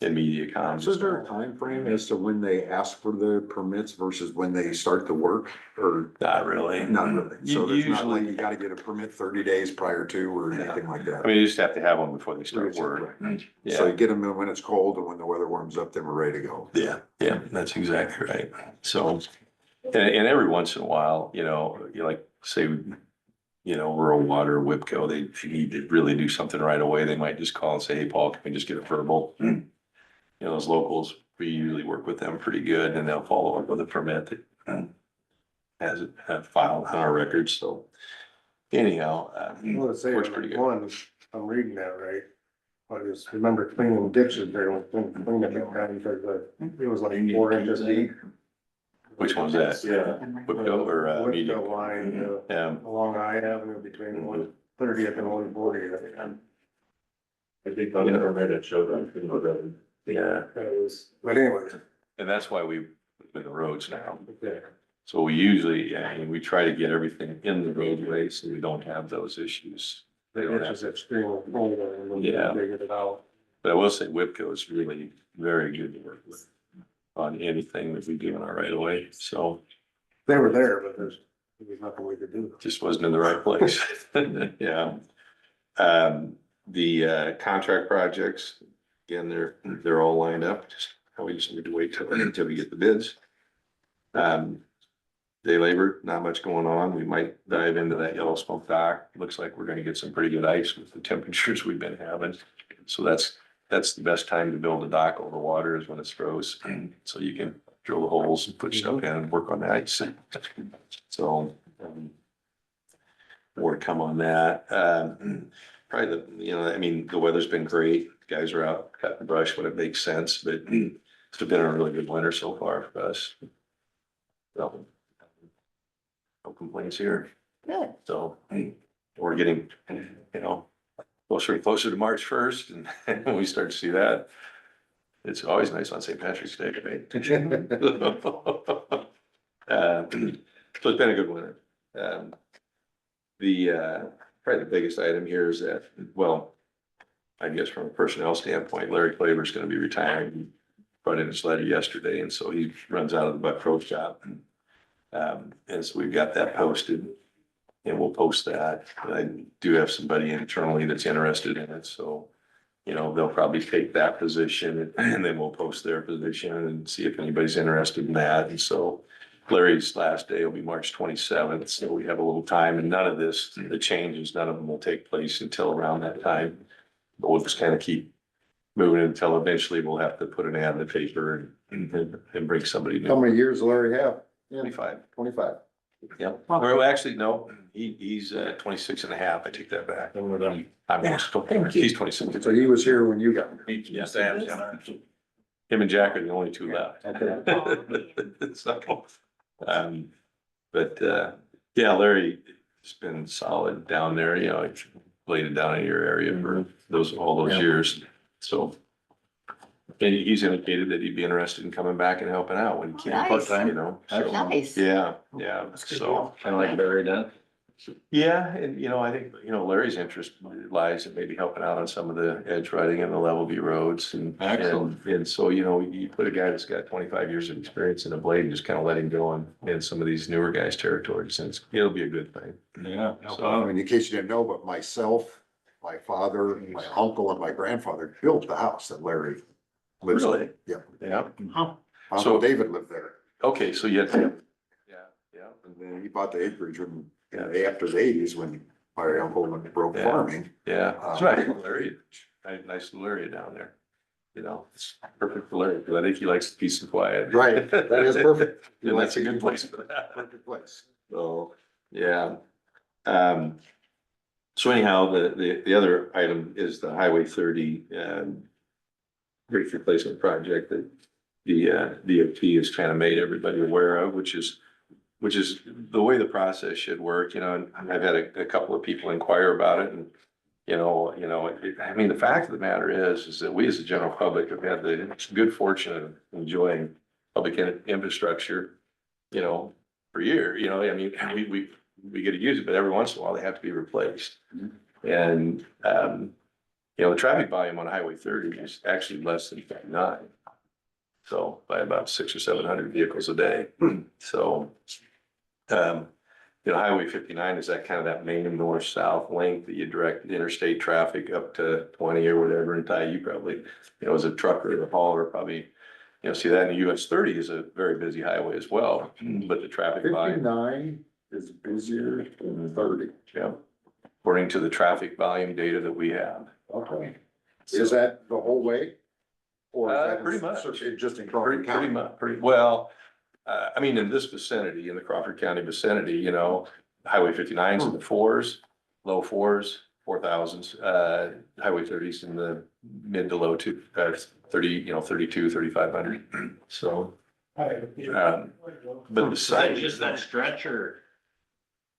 and MediaCom. So is there a time frame as to when they ask for the permits versus when they start the work, or Not really. not really? So there's not like Usually- you gotta get a permit 30 days prior to or anything like I that? mean, you just have to have one before they start work. So Yeah, you get them in when it's cold and when the weather warms up, then we're ready to go. yeah, that's exactly right. So, And every once in a while, you like, say, rural water, Whipco, they need to really do something right away. They might just call and say, hey, Paul, can we just get a verbal? Those locals, we usually work with them pretty good and they'll follow up with a permit that has it filed on our records. So anyhow, I want to say works on pretty that good. one, if I'm reading that right. I just remember cleaning ditches there, when cleaning it down because it was like 4 inches deep. Which one's that? Yeah. Whipco or medium? Whipco line, along I Avenue between 130th and 140th. I think on the permit it showed up, Yeah, But anyway, and that's why we put the roads now. okay. So we usually, we try to get everything in the roadway so we don't have those issues. They don't It's have just extremely cold and then Yeah. they figured it out. But I will say Whipco is really very good to work with on anything that we do in our right of way. So They were there, but there was nothing we could do. just wasn't in the right place. Yeah. The contract projects, again, they're all lined up. We just need to wait until we get the bids. Day labor, not much going on. We might dive into that yellow smoke dock. Looks like we're gonna get some pretty good ice with the temperatures we've been having. So that's the best time to build a dock over water is when it's froze. So you can drill the holes and put stuff in and work on the ice. So, more to come on that. Probably the weather's been great. Guys are out cutting brush when it makes sense, but it's been a really good winter so far for us. So, no complaints here. Good. So we're getting, closer and closer to March 1st and we start to see that. It's always nice on St. Patrick's Day, right? So it's been a good winter. Probably the biggest item here is that, well, I guess from a personnel standpoint, Larry Claver's gonna be retiring. He brought in his letter yesterday, and so he runs out of the Buck Pro shop. And so we've got that posted, and we'll post that. I do have somebody internally that's interested in it, so, they'll probably take that position, and then we'll post their position and see if anybody's interested in that. And so Larry's last day will be March 27th, so we have a little time, and none of the changes, none of them will take place until around that time. But we'll just kind of keep moving until eventually we'll have to put an ad in the paper and bring somebody How new. many years Larry have? 25. 25. Yep. Well, actually, no, he's 26 and a half. I take that back. And with them. He's 26. So he was here when you got here. Yes, him and Jack are the only two left. So, yeah, Larry has been solid down there, he's laid it down in your area for all those years, so. And he's indicated that he'd be interested in coming back and helping out when he can, Nice. so, Nice. yeah, That's a good so. deal. Kind of like Barry done. Yeah, and I think, Larry's interest lies in maybe helping out on some of the edge riding and the level view roads and. Excellent. And so, you put a guy that's got 25 years of experience in a blade and just kind of let him go in some of these newer guys' territories, and it'll be a good thing. Yeah. So, in case you didn't know, but myself, my father, my uncle and my grandfather built the house that Larry lives in. Really? Yeah. Yeah, Huh. Uncle So- David lived there. okay, so you had, yeah, And then he bought the acreage when, Yeah. after the 80s when my uncle broke Yeah. farming. yeah, that's right, Larry, nice little area down there. It's perfect for Larry, because I think he likes the peace and quiet. Right, that is perfect. And that's a good place for that. Perfect place. So, yeah. So anyhow, the other item is the Highway 30, bridge replacement project that the DOT has kind of made everybody aware of, which is the way the process should work, and I've had a couple of people inquire about it, and the fact of the matter is that we as the general public have had the good fortune of enjoying public infrastructure, for years, we get to use it, but every once in a while they have to be replaced. And, the traffic volume on Highway 30 is actually less than 59. So by about 600 or 700 vehicles a day. So, Highway 59 is that main north-south link that you direct interstate traffic up to 20 or whatever. And Ty, you probably, as a trucker or a hauler, probably see that in US 30 is a very busy highway as well, but the traffic volume, 59 is busier than 30. yeah. According to the traffic volume data that we have. Okay. Is that the whole way? Or is that Pretty much. just in Crawford Pretty County? much, well, I mean, in this vicinity, in the Crawford County vicinity, Highway 59's in the fours, low fours, 4,000s, Highway 30's in the mid to low 30, 32, 3,500. So, but the site. Just that stretch or?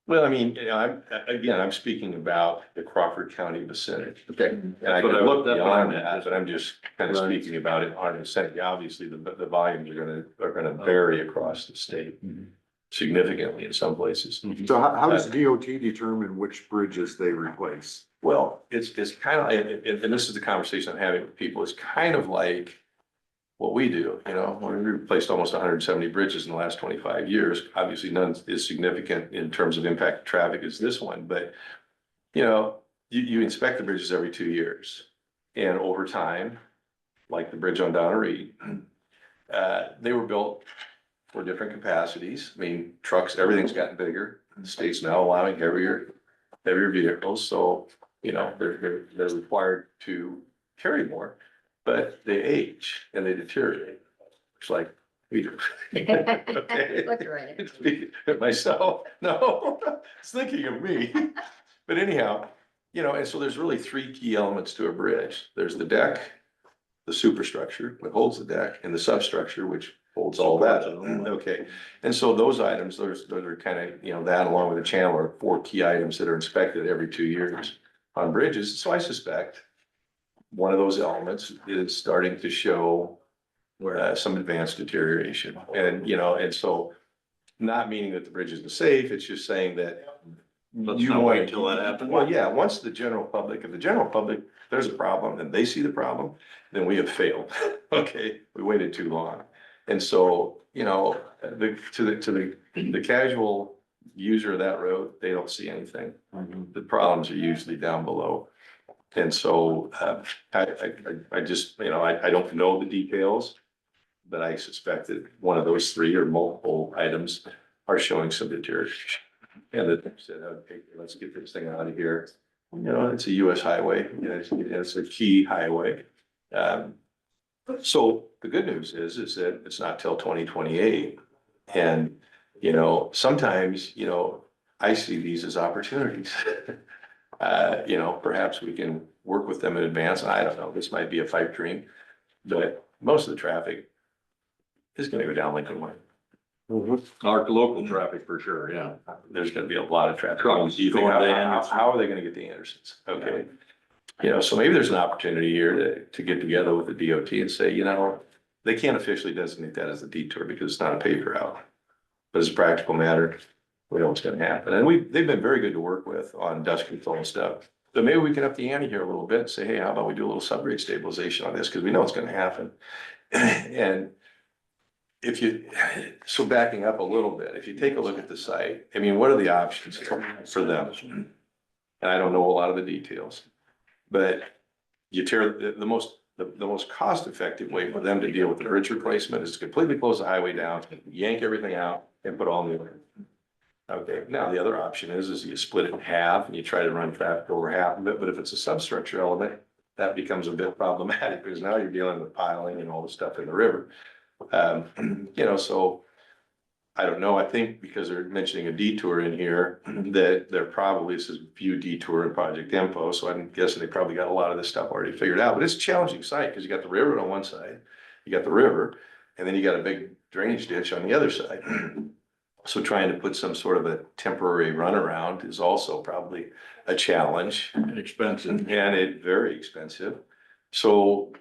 Well, I mean, I'm speaking about the Crawford County vicinity. Okay. And I That's what can I- look that's what I beyond meant. that, but I'm just kind of Right. speaking about it on the vicinity. Obviously, the volumes are gonna vary across the state significantly in some places. So how does DOT determine which bridges they replace? Well, it's kind of, and this is the conversation I'm having with people, it's kind of like what we do, we replaced almost 170 bridges in the last 25 years. Obviously, none is significant in terms of impact to traffic as this one, but you inspect the bridges every 2 years. And over time, like the bridge on Donna Reed, they were built for different capacities. I mean, trucks, everything's gotten bigger. The state's now allowing heavier vehicles, so, they're required to carry more, but they age and they deteriorate. It's like we do. Okay. Look right. It's myself, no, it's thinking of me. But anyhow, and so there's really three key elements to a bridge. There's the deck, the superstructure that holds the deck, and the substructure, which holds all that. Okay, and so those items, those are kind of, that along with the channel are four key items that are inspected every 2 years on bridges. So I suspect one of those elements is starting to show some advanced deterioration. And so not meaning that the bridge isn't safe, it's just saying that Let's not wait until that happens. Well, yeah, once if the general public, there's a problem and they see the problem, then we have failed. Okay, we waited too long. And so, to the casual user of that road, they don't see anything. The problems are usually down below. And so, I just, I don't know the details, but I suspect that one of those three or multiple items are showing some deterioration. And that they said, okay, let's get this thing out of here. It's a US highway, it's a key highway. So the good news is that it's not till 2028. And, sometimes, I see these as opportunities. Perhaps we can work with them in advance. I don't know, this might be a pipe dream, but most of the traffic is gonna go down Lincoln Way. Our local traffic for sure, yeah. There's gonna be a lot of traffic. Trucks You think, going to how Anderson. are they gonna get to Anderson's? Okay. So maybe there's an opportunity here to get together with the DOT and say, they can't officially designate that as a detour because it's not a paved route. But as a practical matter, we know what's gonna happen. And they've been very good to work with on dust control and stuff. But maybe we can up the ante here a little bit and say, hey, how about we do a little subgrade stabilization on this? Because we know it's gonna happen. And so backing up a little bit, if you take a look at the site, I mean, what are the options for them? And I don't know a lot of the details, but you tear the most cost-effective way for them to deal with the bridge replacement is to completely close the highway down, yank everything out and put all new in. Okay, now the other option is you split it in half and you try to run traffic over half of it, but if it's a substructure element, that becomes a bit problematic because now you're dealing with piling and all the stuff in the river. So I don't know, I think because they're mentioning a detour in here, that there probably is a view detour in project info, so I'm guessing they probably got a lot of this stuff already figured out, but it's a challenging site because you got the river on one side, you got the river, and then you got a big drainage ditch on the other side. So trying to put some sort of a temporary runaround is also probably a challenge. Expensive. And very expensive. So,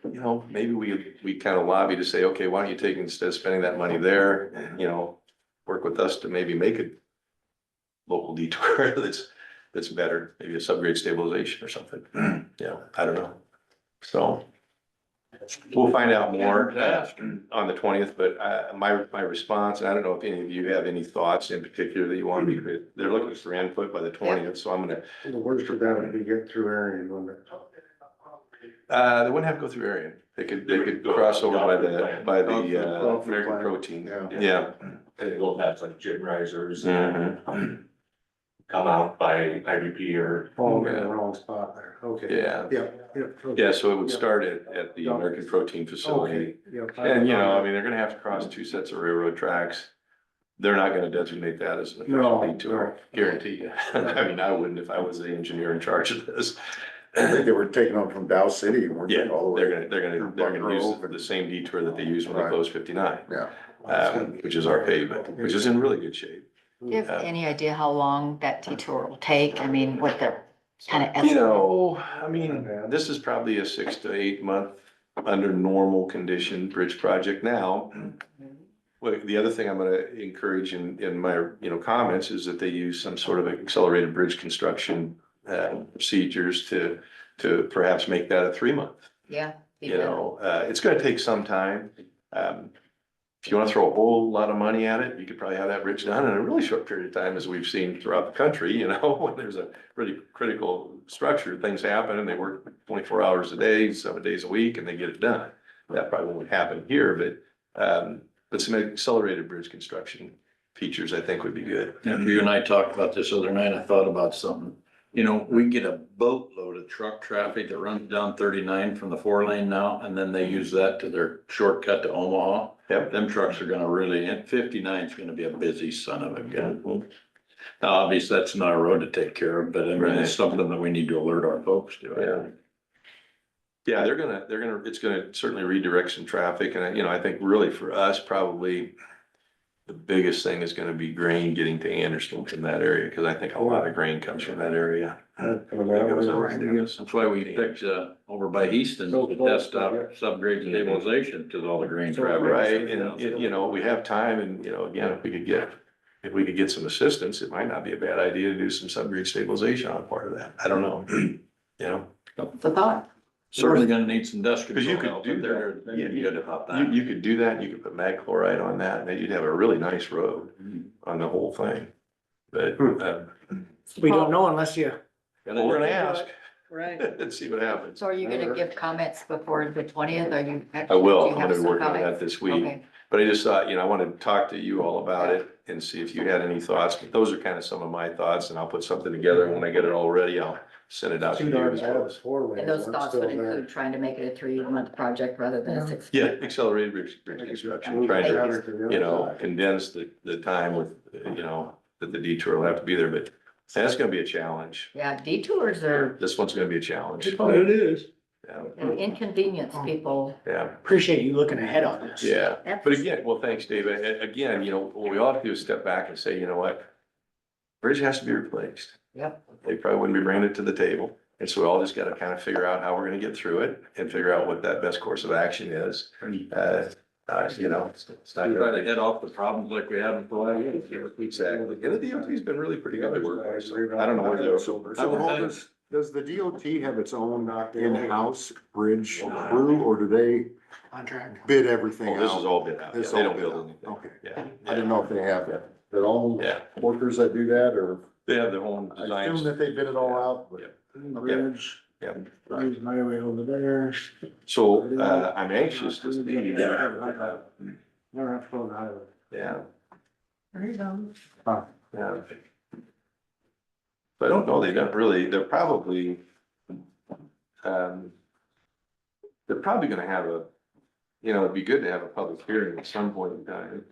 maybe we kind of lobby to say, okay, why don't you take, instead of spending that money there, and, work with us to maybe make a local detour that's better, maybe a subgrade stabilization or something. I don't know. So we'll find out more on the 20th, but my response, and I don't know if any of you have any thoughts in particular that you want me to, they're looking for input by the 20th, so I'm gonna. The worst of that would be get through Arion, wouldn't it? They wouldn't have to go through Arion. They could cross over by the American Protein. Yeah. They go past like gym risers Mhm. and come out by IVP or. Oh, we're in the wrong spot there, okay. Yeah. Yeah. Yeah, so it would start at the American Protein facility. Okay. And, you know, I mean, they're gonna have to cross two sets of railroad tracks. They're not gonna designate that as an official No, detour, guarantee you. I mean, I wouldn't if I was the engineer in charge of this. I think they were taking them from Dow City, weren't Yeah, they, all the way? they're gonna use the same detour that they use when they Right. close 59, Yeah. which is our pavement, which is in really good shape. Do you have any idea how long that detour will take? I mean, what the kind of You estimate? know, I mean, this is probably a 6 to 8 month under normal condition bridge project now. Well, the other thing I'm gonna encourage in my, you know, comments is that they use some sort of accelerated bridge construction procedures to perhaps make that a 3 month. Yeah. be You better. know, it's gonna take some time. If you wanna throw a whole lot of money at it, you could probably have that bridge done in a really short period of time, as we've seen throughout the country, you know, when there's a really critical structure, things happen and they work 24 hours a day, 7 days a week, and they get it done. That probably won't happen here, but some accelerated bridge construction features I think would be good. And you and I talked about this other night, I thought about something. You know, we get a boatload of truck traffic that runs down 39 from the 4 lane now, and then they use that to their shortcut to Omaha. Yep. Them trucks are gonna really, and 59 is gonna be a busy son of a gun. Now, obviously, that's not a road to take care of, but I mean, it's something that we need to alert our folks to. I think. Yeah, it's gonna certainly redirect some traffic, and you know, I think really for us, probably the biggest thing is gonna be grain getting to Anderson from that area, cause I think a lot of grain comes from that area. That's why we picked, over by Easton, to test out subgrade stabilization, cause all the grain traffic. Right, and you know, we have time and, you know, again, if we could get some assistance, it might not be a bad idea to do some subgrade stabilization on part of that. I don't know, you know? It's a thought. Certainly gonna need some dust control. 'Cause you could help do up there. that. You good about that. You could do that, you could put mag chloride on that, and then you'd have a really nice road on the whole thing. But, We don't know unless you, well, we're gonna ask Right. and see what happens. So are you gonna give comments before the 20th? Are you? I will, do you I'm have gonna be some working on comments? that this week. Okay. But I just thought, you know, I wanted to talk to you all about it and see if you had any thoughts, but those are kind of some of my thoughts, and I'll put something together, and when I get it all ready, I'll send it out to you as well. And those thoughts would include trying to make it a 3 month project rather than a 6. Yeah, accelerated bridge construction, trying to, you know, condense the time with, you know, that the detour will have to be there, but that's gonna be a challenge. Yeah, detours are This one's gonna be a challenge. It is. Yeah, an inconvenience people. yeah, appreciate you looking ahead on this. yeah. But again, well, thanks, Dave. Again, you know, what we ought to do is step back and say, you know what? Bridge has to be replaced. Yep. They probably wouldn't be bringing it to the table. And so we all just gotta kind of figure out how we're gonna get through it and figure out what that best course of action is. You know, it's not Try to gonna. head off the problems like we have for the last year. Exactly. And the DOT's been really pretty good to work with. So I don't know where they're. So does the DOT have its own in-house bridge crew, or do they Contract. bid everything Oh, this is out? all bid out. This is They all don't bid build out. anything. Okay. Yeah. I didn't know if they have their own Yeah. workers that do that, or They have their own I designs. assume that they bid it all out, but. Bridge, Yeah. bridge highway over there. So, I'm anxious to see. Never have to go to the highway. Yeah, There you go. yeah. But I don't know, they don't really, they're probably gonna have a, you know, it'd be good to have a public hearing at some point in time.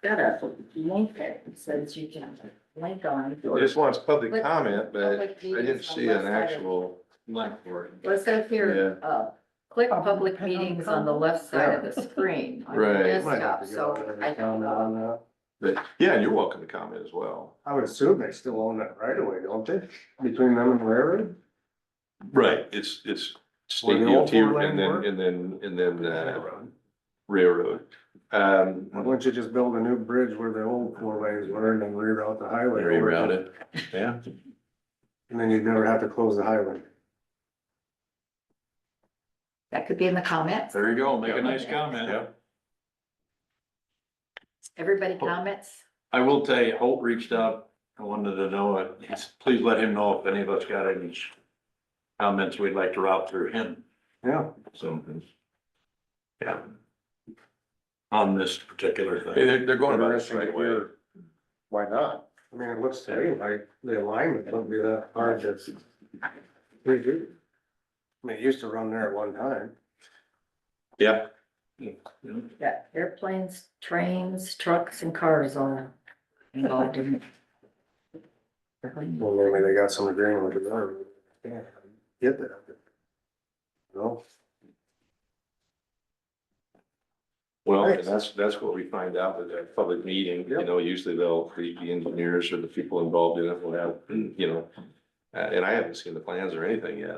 Got a link that says you can link on. It just wants public Click comment, but public I didn't meetings on see the an left side of- actual. Link for it. Well, it says here, click public meetings on the left side of the screen on your Right. desktop, so I don't know. But, yeah, and you're welcome to comment as well. I would assume they still own that right away, don't they? Between them and the railroad? Right, it's Where state the old DOT four-lane were? and then railroad. Why don't you just build a new bridge where the old 4 lanes were and then reroute the highway? Reroute it, yeah. And then you'd never have to close the highway. That could be in the comments. There you go, make a nice comment. Yeah. Everybody comments? I will tell you, Holt reached out, I wanted to know, please let him know if any of us got any comments we'd like to route through him, Yeah. so. Yeah. On this particular Hey, thing. they're going about this Interesting right to away. hear. Why not? I mean, it looks to me like the alignment wouldn't be that hard to redo. I mean, it used to run there at one time. Yeah, Got airplanes, trains, trucks and cars all involved in it. Well, maybe they got some agreement with the government. Yeah, get that. No, well, Right. and that's what we find out at a public meeting, you Yep. know, usually the engineers or the people involved in it will have, you know. And I haven't seen the plans or anything yet,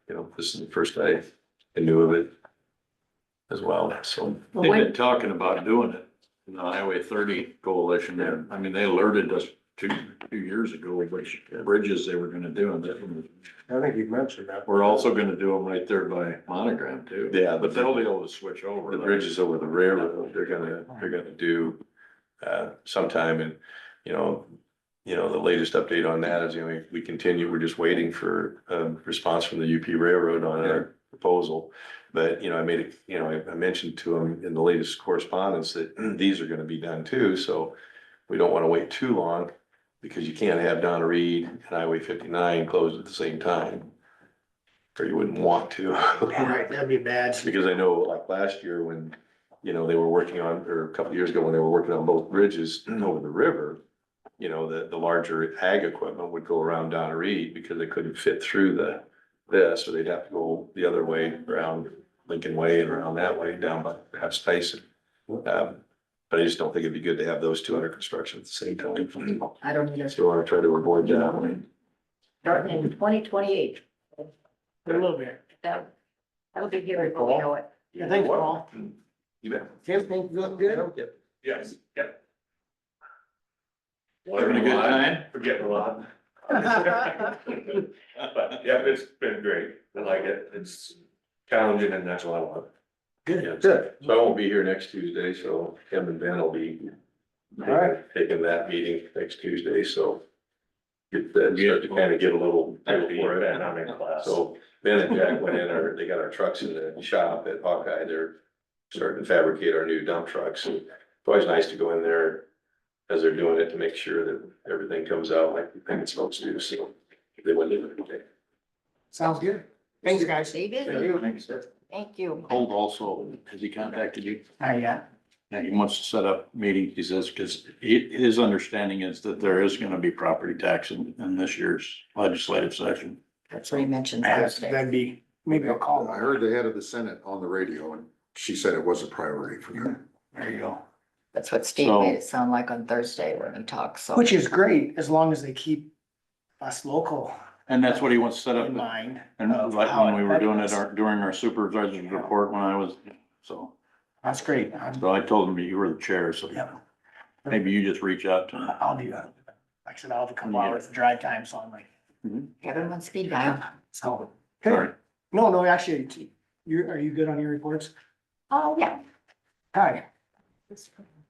you know, this is the first I knew of it as well, so. Well, They've been when, talking about doing it, in the Highway 30 coalition there. I mean, they alerted us two years ago, which bridges they were gonna do, and I think you mentioned that. we're also gonna do them right there by Monogram too. Yeah, But they'll be able to switch over. The bridges over the railroad, they're gonna do, sometime and, the latest update on that is, we continue, we're just waiting for a response from the UP Railroad on our proposal. But, I made it, I mentioned to them in the latest correspondence that these are gonna be done too, so we don't wanna wait too long because you can't have Donna Reed and Highway 59 closed at the same time. Or you wouldn't want to. Right, that'd be bad. Because I know like last year when, they were working on, or a couple of years ago when they were working on both bridges over the river, the larger ag equipment would go around Donna Reed because they couldn't fit through this, so they'd have to go the other way around Lincoln Way and around that way down by perhaps Tyson. But I just don't think it'd be good to have those two under construction at the same time. I don't either, So I want to try to avoid that. starting in 2028, A little bit. that'll be here before we know it. Yeah, thanks, Paul. You bet. Tim, think you look good? Yes, yep. Having a good time? Forgetting a lot. But yeah, it's been great. I like it. It's challenging and that's what I want. Good. Good. So I won't be here next Tuesday, so Kim and Ben will be All right. taking that meeting next Tuesday, so. Get that, start to kind of get a little feel for it. And I'm in class. So Ben and Jack went in, they got our trucks in the shop at Hawkeye, they're starting to fabricate our new dump trucks. And it's always nice to go in there as they're doing it to make sure that everything comes out like we think it's supposed to, so they went in every day. Sounds good. Thanks, guys. Stay busy. Thanks. Thank you. Holt also, has he contacted you? Yeah. Yeah, he wants to set up meetings, he says, because his understanding is that there is gonna be property tax in this year's legislative session. That's what he mentioned Thursday. That'd be, maybe I'll call I him. heard the head of the Senate on the radio and she said it was a priority for them. There you go. That's what Steve So- made it sound like on Thursday when he talked, so. Which is great, as long as they keep us local And that's what he wants to set up, in mind. and of like how when we were doing it affects us. during our supervisor's report when I was, so. That's great. So I told him you were the chair, so Yeah, maybe you just reach out to him. I'll do that. Like I said, I'll have a couple hours of drive time, so I'm like, Get him on speed dial. so. Sorry. Okay. No, actually, are you good on your reports? Oh, yeah. Hi.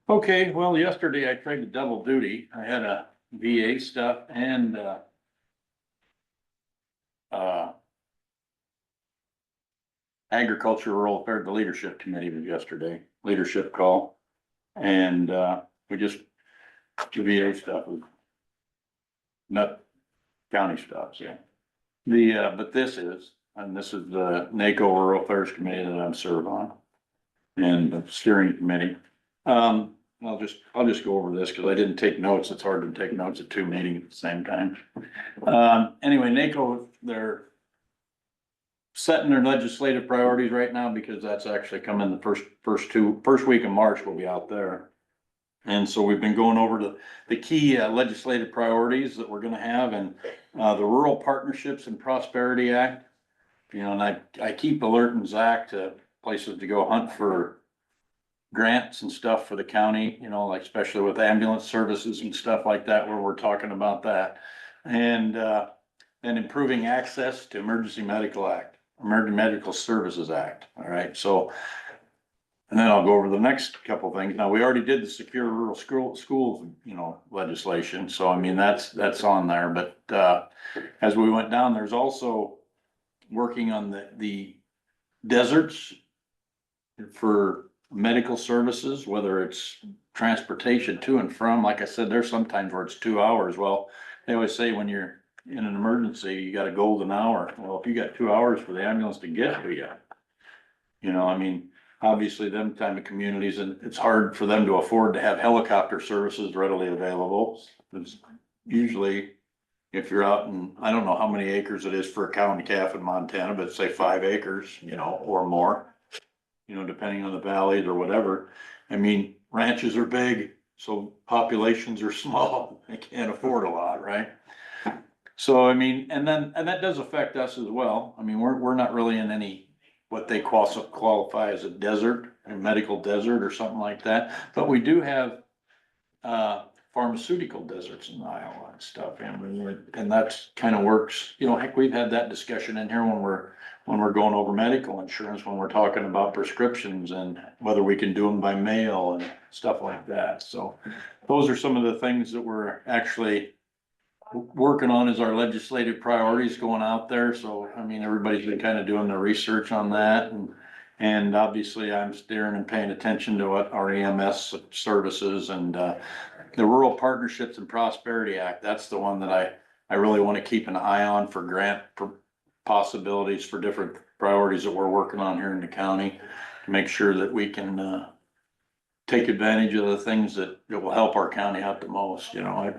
Okay, well, yesterday I tried to double duty. I had a VA stuff and, Agriculture Rural Affairs, the Leadership Committee was yesterday, leadership call. And, we just, the VA stuff was not county stuff, so. But this is the NACO Rural Affairs Committee that I'm served on. And the steering committee. I'll just go over this because I didn't take notes. It's hard to take notes at two meetings at the same time. Anyway, NACO, they're setting their legislative priorities right now because that's actually coming the first week of March, we'll be out there. And so we've been going over the key legislative priorities that we're gonna have, and the Rural Partnerships and Prosperity Act. And I keep alerting Zach to places to go hunt for grants and stuff for the county, like especially with ambulance services and stuff like that, where we're talking about that. And improving access to Emergency Medical Services Act, all right, so. And then I'll go over the next couple of things. Now, we already did the Secure Rural Schools, legislation, so I mean, that's on there, but, as we went down, there's also working on the deserts for medical services, whether it's transportation to and from. Like I said, there's sometimes where it's 2 hours. Well, they always say when you're in an emergency, you got a golden hour. Well, if you got 2 hours for the ambulance to get to you, you know, I mean, obviously them kind of communities, and it's hard for them to afford to have helicopter services readily available. It's usually, if you're out in, I don't know how many acres it is for a cow and calf in Montana, but say 5 acres, you know, or more. You know, depending on the valleys or whatever. I mean, ranches are big, so populations are small. They can't afford a lot, right? So, I mean, and that does affect us as well. I mean, we're not really in any, what they qualify as a desert, a medical desert or something like that. But we do have, pharmaceutical deserts in Iowa and stuff. And that's kind of works, you know, heck, we've had that discussion in here when we're going over medical insurance, when we're talking about prescriptions and whether we can do them by mail and stuff like that. So those are some of the things that we're actually working on as our legislative priorities going out there. So, I mean, everybody's been kind of doing the research on that, and obviously I'm steering and paying attention to what our EMS services and, the Rural Partnerships and Prosperity Act. That's the one that I really want to keep an eye on for grant possibilities for different priorities that we're working on here in the county to make sure that we can, take advantage of the things that will help our county out the most. You know, I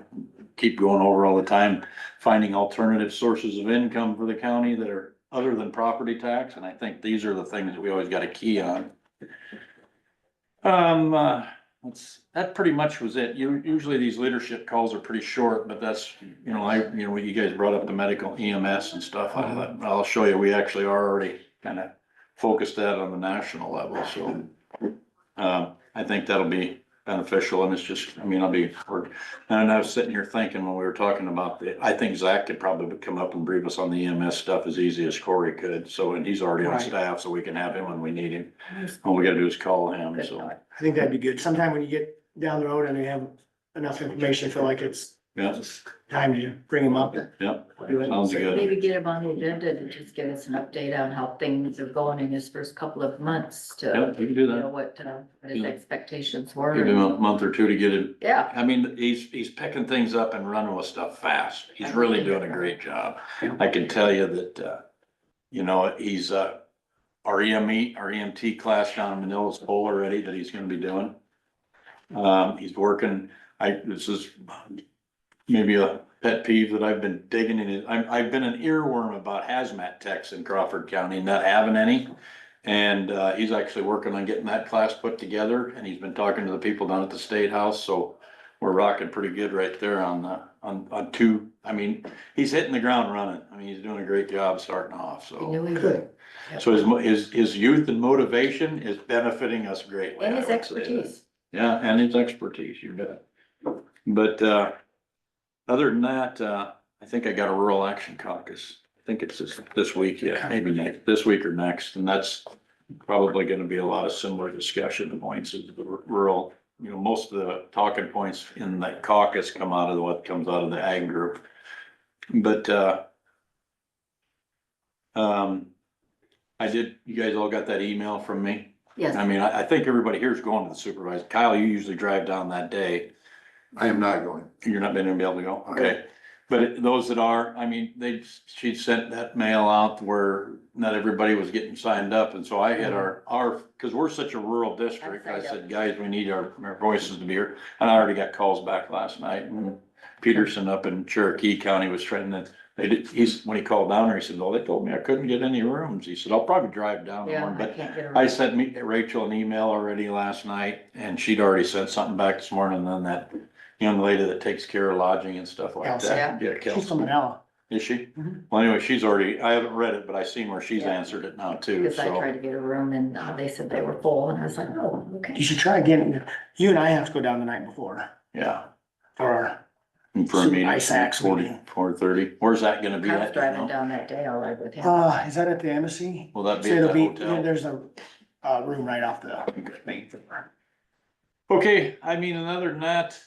keep going over all the time, finding alternative sources of income for the county that are other than property tax. And I think these are the things that we always got a key on. That pretty much was it. Usually these leadership calls are pretty short, but that's, you know, you guys brought up the medical EMS and stuff. I'll show you, we actually are already kind of focused that on the national level. So, I think that'll be beneficial, and it's just, I mean, and I was sitting here thinking when we were talking about I think Zach could probably come up and brief us on the EMS stuff as easy as Corey could. So, and he's already on Right. staff, so we can have him when we need him. All we gotta do is call him, Good so. thought. I think that'd be good. Sometime when you get down the road and you have enough information, feel like it's Yeah, time to bring them up. yeah, Do it. sounds good. Maybe get him on the agenda to just give us an update on how things are going in his first couple of months Yeah, to, we can do you know, that. what his Yeah. expectations were. Give him a month or two to get it. Yeah, I mean, he's picking things up and running with stuff fast. He's really doing a great job. I can tell you that, you know, he's, our EMT class down in Manila's full already that he's gonna be doing. He's working, this is maybe a pet peeve that I've been digging in. I've been an earworm about hazmat techs in Crawford County, not having any. And, he's actually working on getting that class put together, and he's been talking to the people down at the State House, so we're rocking pretty good right there on two. I mean, he's hitting the ground running. I mean, he's doing a great job starting off, he so. knew he Good. would. So his youth and motivation is benefiting us greatly. And I his would say that. expertise. Yeah, and his expertise, you bet. But, other than that, I think I got a rural action caucus. I think it's this week, yeah, maybe this week or next, and that's probably gonna be a lot of similar discussion points of the rural. You know, most of the talking points in that caucus come out of what comes out of the ag group. But, you guys all got that email from me? Yes. I mean, I think everybody here is going to the supervisor. Kyle, you usually drive down that day. I am not going. You're not gonna be able to go, okay? But those that are, I mean, she sent that mail out where not everybody was getting signed up, and so I had cause we're such a rural district, I said, guys, we need our voices to be here. And I already got calls back last night, and Peterson up in Cherokee County was trying to, when he called down there, he said, well, they told me I couldn't get any rooms. He said, I'll probably drive down Yeah, one, I but can't get I around. sent Rachel an email already last night, and she'd already sent something back this morning, and then that young lady that takes care of lodging and stuff like Kelsey. that. Yeah, She's Kelsey. from Manila. Is she? Mhm. Well, anyway, she's already, I haven't read it, but I seen where she's Yeah. answered it now too, Because I so. tried to get a room and they said they were full and I was like, oh, You okay. should try again. You and I have to go down the night before Yeah. for our, And for a meeting, ISACs 4:30. Where's that gonna be I was at? do you driving know? down that day, all right with him. is that at the embassy? Will that be So at it'll the be, hotel? there's a, room right off the main floor. Okay, I mean, and other than that,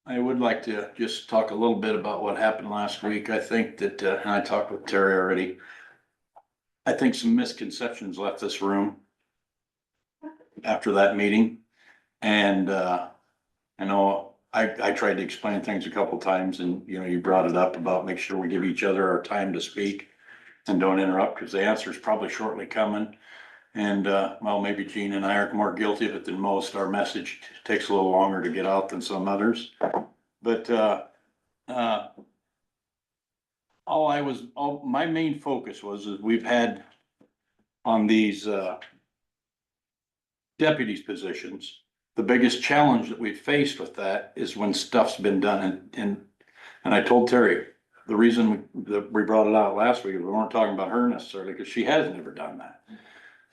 I would like to just talk a little bit about what happened last week. I think that, and I talked with Terry already. I think some misconceptions left this room after that meeting. And, I know I tried to explain things a couple times and, you know, you brought it up about make sure we give each other our time to speak and don't interrupt, because the answer is probably shortly coming. And, well, maybe Gene and I are more guilty of it than most. Our message takes a little longer to get out than some others. But, my main focus was is we've had on these, deputies positions. The biggest challenge that we've faced with that is when stuff's been done and I told Terry, the reason that we brought it out last week, we weren't talking about her necessarily, because she has never done that.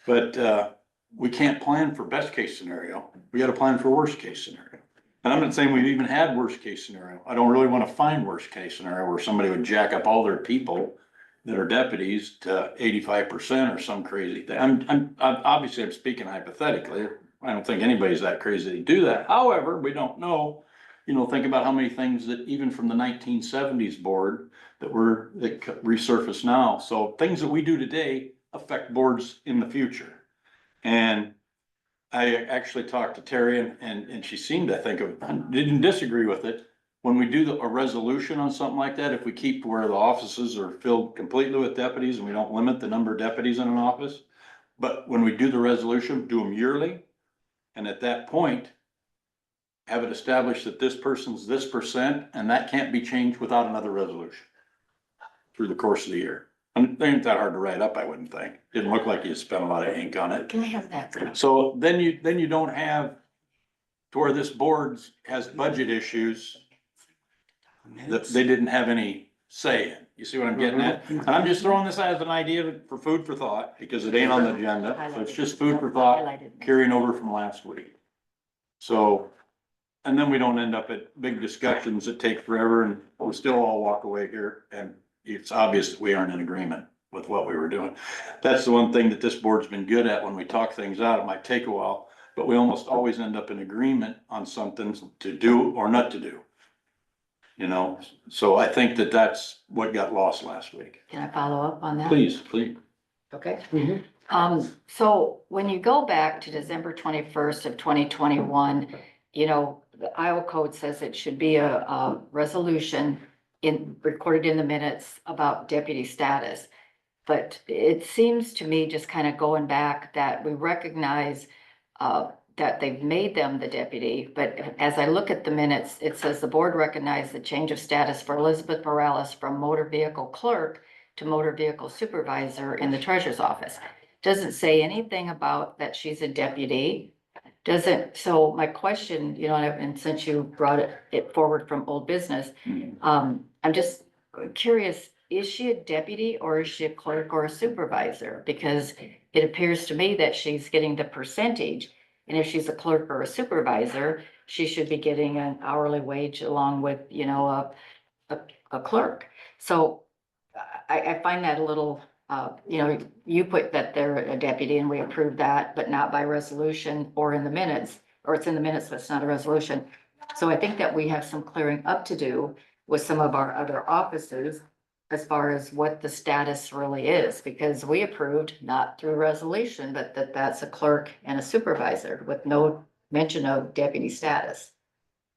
But, we can't plan for best case scenario. We gotta plan for worst case scenario. And I'm not saying we've even had worst case scenario. I don't really wanna find worst case scenario where somebody would jack up all their people that are deputies to 85% or some crazy thing. I'm obviously I'm speaking hypothetically. I don't think anybody's that crazy to do that. However, we don't know. You know, think about how many things that even from the 1970s board that resurface now. So things that we do today affect boards in the future. And I actually talked to Terry and she seemed, I think, didn't disagree with it. When we do a resolution on something like that, if we keep where the offices are filled completely with deputies and we don't limit the number of deputies in an office, but when we do the resolution, do them yearly. And at that point, have it established that this person's this percent and that can't be changed without another resolution through the course of the year. And it ain't that hard to write up, I wouldn't think. Didn't look like you spent a lot of ink on it. Can I have that? So then you don't have to where this board has budget issues that they didn't have any say in. You see what I'm getting at? And I'm just throwing this as an idea for food for thought, because it ain't on the agenda. So it's just food for thought carrying over from last week. So, and then we don't end up at big discussions that take forever and we still all walk away here and it's obvious that we aren't in agreement with what we were doing. That's the one thing that this board's been good at. When we talk things out, it might take a while, but we almost always end up in agreement on something to do or not to do. You know, so I think that that's what got lost last week. Can I follow up on that? Please. Okay. Mhm. So when you go back to December 21st of 2021, you know, the Iowa code says it should be a resolution recorded in the minutes about deputy status. But it seems to me, just kind of going back, that we recognize that they've made them the deputy, but as I look at the minutes, it says the board recognized the change of status for Elizabeth Morales from motor vehicle clerk to motor vehicle supervisor in the treasurer's office. Doesn't say anything about that she's a deputy. So my question, you know, and since you brought it forward from old business, I'm just curious, is she a deputy or is she a clerk or a supervisor? Because it appears to me that she's getting the percentage. And if she's a clerk or a supervisor, she should be getting an hourly wage along with, you know, a clerk. So I find that a little, you know, you put that they're a deputy and we approved that, but not by resolution or in the minutes, or it's in the minutes, but it's not a resolution. So I think that we have some clearing up to do with some of our other offices as far as what the status really is, because we approved, not through resolution, but that's a clerk and a supervisor with no mention of deputy status.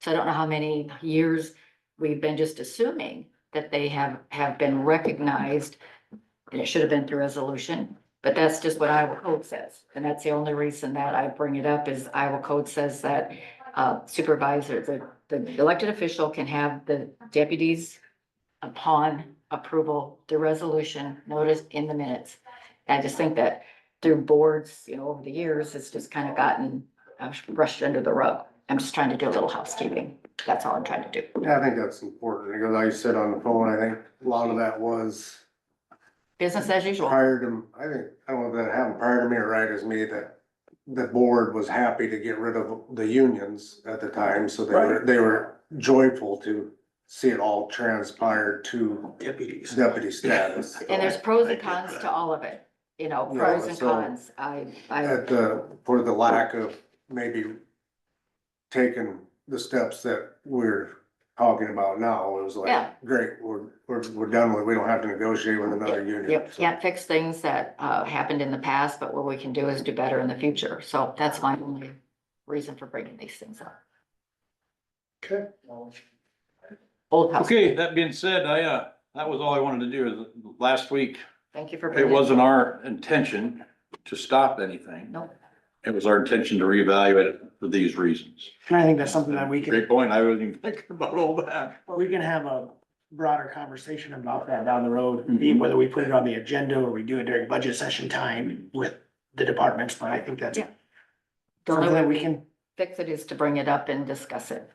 So I don't know how many years we've been just assuming that they have been recognized, and it should have been through resolution, but that's just what Iowa code says. And that's the only reason that I bring it up is Iowa code says that supervisor, the elected official can have the deputies upon approval, the resolution notice in the minutes. I just think that through boards, you know, over the years, it's just kind of gotten brushed under the rug. I'm just trying to do a little housekeeping. That's all I'm trying to do. Yeah, I think that's important, because like you said on the phone, I think a lot of that was Business as usual. prior to, I don't know if that happened prior to me or right as me, that the board was happy to get rid of the unions at the time, so they were joyful to see it all transpired to deputy status. And there's pros and cons to all of it, you know, Yeah, pros and so cons. For the lack of maybe taking the steps that we're talking about now, it was Yeah. like, great, we're done with, we don't have to negotiate with another union. Yep, So, can't fix things that happened in the past, but what we can do is do better in the future. So that's my only reason for bringing these things up. Okay. Old house. Okay, that being said, that was all I wanted to do is last week. Thank you for It bringing. wasn't our intention to stop anything. No, It was our intention to reevaluate it for these reasons. And I think that's something that we can. Great point. I wasn't even thinking about all that. We can have a broader conversation about that down the road, Mhm. whether we put it on the agenda or we do it during budget session time with the departments, but I think that's Yeah. the only something way that we we can. fix it is to bring it up and discuss it.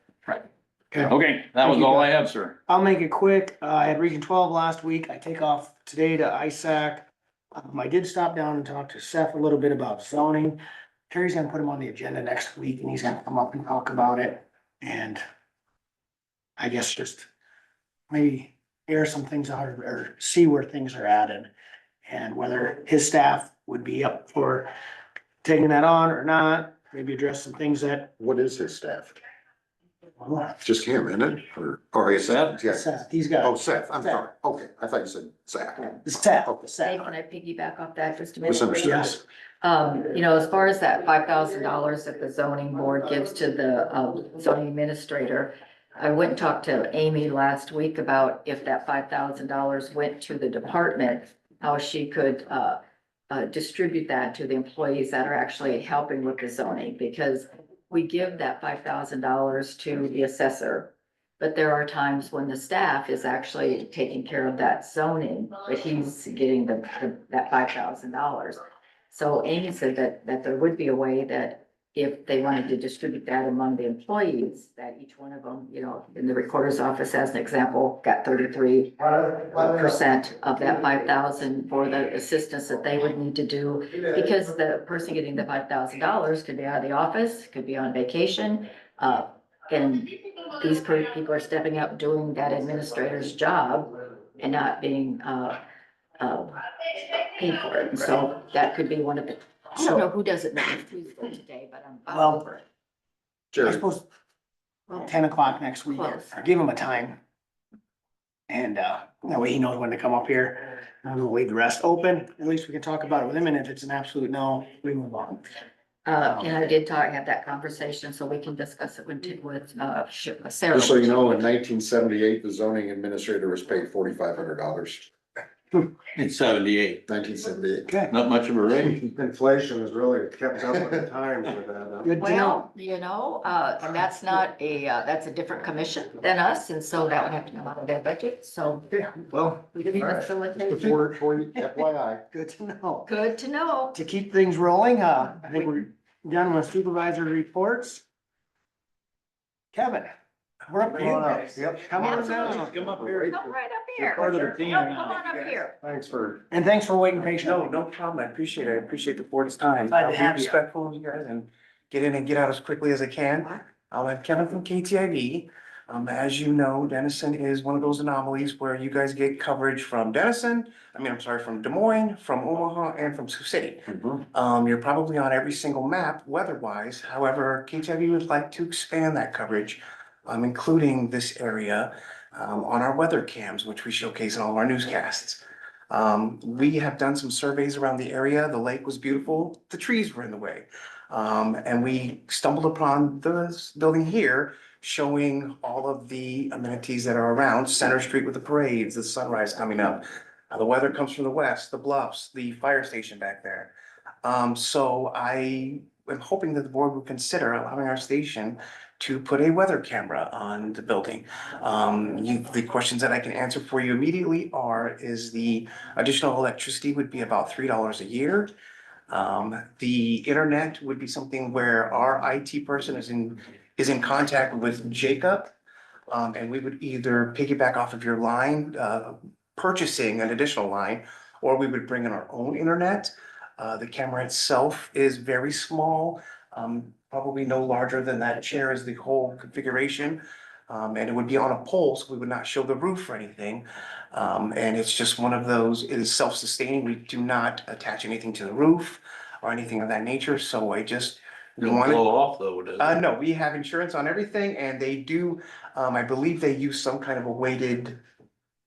Okay, that was Thank you, all I Doug. have, sir. I'll make it quick. I had Region 12 last week. I take off today to ISAC. I did stop down and talk to Seth a little bit about zoning. Terry's gonna put him on the agenda next week and he's gonna come up and talk about it. And I guess just maybe air some things out or see where things are at and whether his staff would be up for taking that on or not. Maybe address some things that, What is his staff? well, Just him, isn't it? Or is Seth? Yeah. Seth, he's Oh, got, Seth, I'm sorry. Okay, I thought you said Zach. Seth, Dave, Seth. can I piggyback off that just a minute? Misunderstood. Yes. As far as that $5,000 that the zoning board gives to the zoning administrator, I went and talked to Amy last week about if that $5,000 went to the department, how she could distribute that to the employees that are actually helping with the zoning, because we give that $5,000 to the assessor. But there are times when the staff is actually taking care of that zoning, but he's getting that $5,000. So Amy said that there would be a way that if they wanted to distribute that among the employees, that each one of them, in the recorder's office, as an example, got 33% of that 5,000 for the assistance that they would need to do. Because the person getting the $5,000 could be out of the office, could be on vacation, and these people are stepping up, doing that administrator's job and not being, paid for it. And so that could be one of the, I don't know who does it next Tuesday today, but I'm Well, over it. I Jerry, suppose Well, 10 o'clock next week. Close. I give him a time. And, that way he knows when to come up here. I'm gonna leave the rest open. At least we can talk about it with him. And if it's an absolute no, we move on. And I did have that conversation, so we can discuss it with Sarah. just so you know, in 1978, the zoning administrator was paid $4,500. In 78, 1978. Okay. not much of a raise. inflation has really kept up with the times with that. Good to know. Well, and that's not that's a different commission than us, and so that would have to come out of their budget, so. Yeah, well, We can facilitate. For FYI. good to know. Good to know. To keep things rolling, I think we're done with supervisor reports. Kevin, we're up to you guys. Yep. Come on down. Come up here. Come right up here. Part of the team Come now. on up here. Thanks for, And thanks for waiting patiently. No problem. I appreciate it. I appreciate the board's time. Glad to I'll be have you. respectful of you guys and get in and get out as quickly as I can. I'm Kevin from KTIV. As you know, Denison is one of those anomalies where you guys get coverage from from Des Moines, from Omaha, and from Sioux City. You're probably on every single map weather-wise. However, KTIV would like to expand that coverage, including this area, on our weather cams, which we showcase in all of our newscasts. We have done some surveys around the area. The lake was beautiful. The trees were in the way. And we stumbled upon this building here showing all of the amenities that are around Center Street with the parades, the sunrise coming up. The weather comes from the west, the bluffs, the fire station back there. So I am hoping that the board will consider allowing our station to put a weather camera on the building. The questions that I can answer for you immediately is the additional electricity would be about $3 a year. The internet would be something where our IT person is in contact with Jacob. And we would either piggyback off of your line, purchasing an additional line, or we would bring in our own internet. The camera itself is very small, probably no larger than that chair is the whole configuration. And it would be on a pole, so we would not show the roof or anything. And it's just one of those, it is self-sustaining. We do not attach anything to the roof or anything of that nature. So I just It don't wanted- blow off though, does it? No, we have insurance on everything and they do, I believe they use some kind of a weighted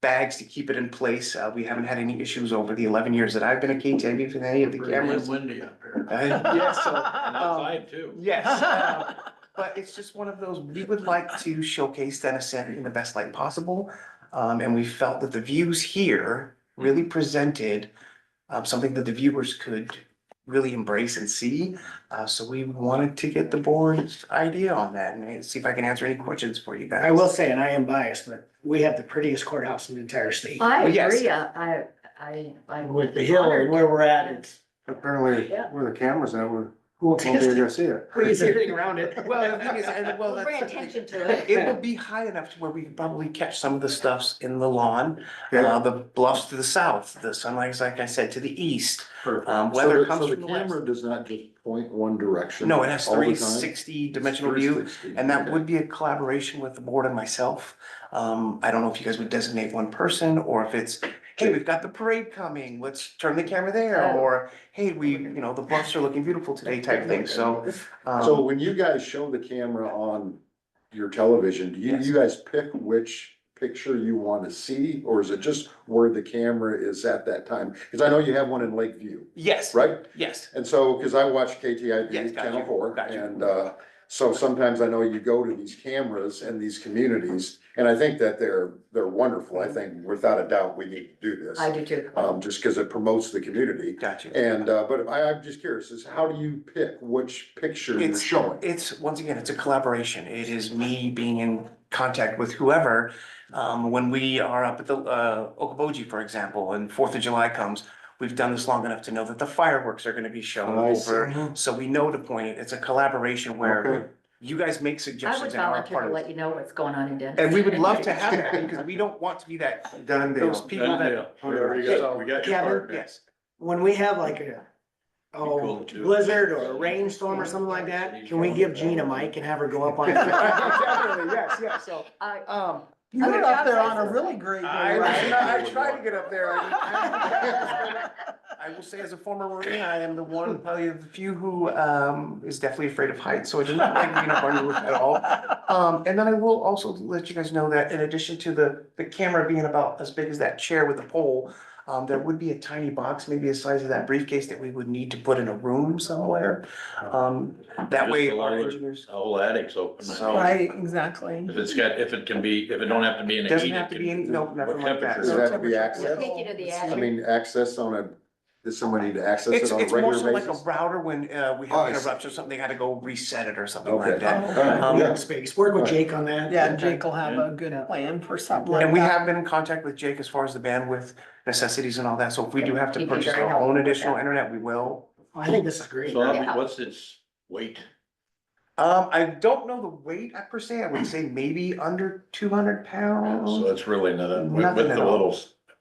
bags to keep it in place. We haven't had any issues over the 11 years that I've been at KTV with any of the Pretty damn cameras. windy up here. Yes, so, And outside too. yes, but it's just one of those, we would like to showcase Denison in the best light possible. And we felt that the views here really presented something that the viewers could really embrace and see. So we wanted to get the board's idea on that and see if I can answer any questions for you guys. I will say, and I am biased, but we have the prettiest courthouse in the entire state. I Well, yes. agree, I'm With the hill and where we're at, it's, Apparently, Yeah. where the cameras at, we who won't be able to see it. please everything around it. Well, the thing is, and well, We'll bring that's. attention to it. It will be high enough to where we can probably catch some of the stuffs in the lawn, Okay. the bluffs to the south, the sunrise, like I said, to the east. Perfect. Weather So comes so from the the west. camera does not just point one direction? No, it has all the time? 360 dimensional view, 360, and that okay. would be a collaboration with the board and myself. I don't know if you guys would designate one person, or if it's, hey, we've got the parade coming, let's turn the camera there, Oh. or, hey, the bluffs are looking beautiful today type thing, so. So when you guys show the camera on your television, do Yes. you guys pick which picture you want to see? Or is it just where the camera is at that time? Cause I know you have one in Lakeview, Yes, right? yes, And so, cause I watch Yes, KTIV got Channel you, 4, got you. and, so sometimes I know you go to these cameras and these communities, and I think that they're wonderful. I think without a doubt, we need to do this. I do too. Just cause it promotes the community. got you. And, but I'm just curious, is how do you pick which picture you're showing? It's, once again, it's a collaboration. It is me being in contact with whoever. When we are up at the, Okoboji, for example, and 4th of July comes, we've done this long enough to know that the fireworks are gonna be shown I see. over. So we know to point it. It's a collaboration where Okay. you guys make I would suggestions and are a volunteer part to of let it. you know what's going on in Denver. And we would love to have that because we don't want to be that, Done those deal. people Done that. deal. We already got, we got your Kevin? part. Yes. When we have like a, cool, too. blizzard or a rainstorm or something like that, can we give Jean a mic and have her go up on? Definitely, yes, yes, so, I- You were up there on a really great day, right? I tried to get up there. I will say as a former Marine, I am the one, probably of the few who, is definitely afraid of heights, so I do not like being up on the roof at all. And then I will also let you guys know that in addition to the camera being about as big as that chair with the pole, there would be a tiny box, maybe the size of that briefcase that we would need to put in a room somewhere. That way Just our the engineers. whole attic's open. So- Right, exactly. If it's got, if it can be, if it don't have to be in a Doesn't heat. have to be any, no, nothing like that. Does it have to be accessed? Take you to the I attic. mean, access on a, does somebody need to access It's, it on a it's more regular so like a basis? router when, we Oh, have I an see. interruption, something, they had to go reset it or something Okay. like that. Alright, Yeah, yeah. space, work with Jake on that. Yeah, Jake will have a good plan for something like And we that. have been in contact with Jake as far as the bandwidth necessities and all that, so if we do have to He'd be purchase very our helpful own with additional that. internet, we will. I think this is great. So Yeah. what's its weight? I don't know the weight per se, I would say maybe under 200 So pounds. it's really not, with Nothing the at all. little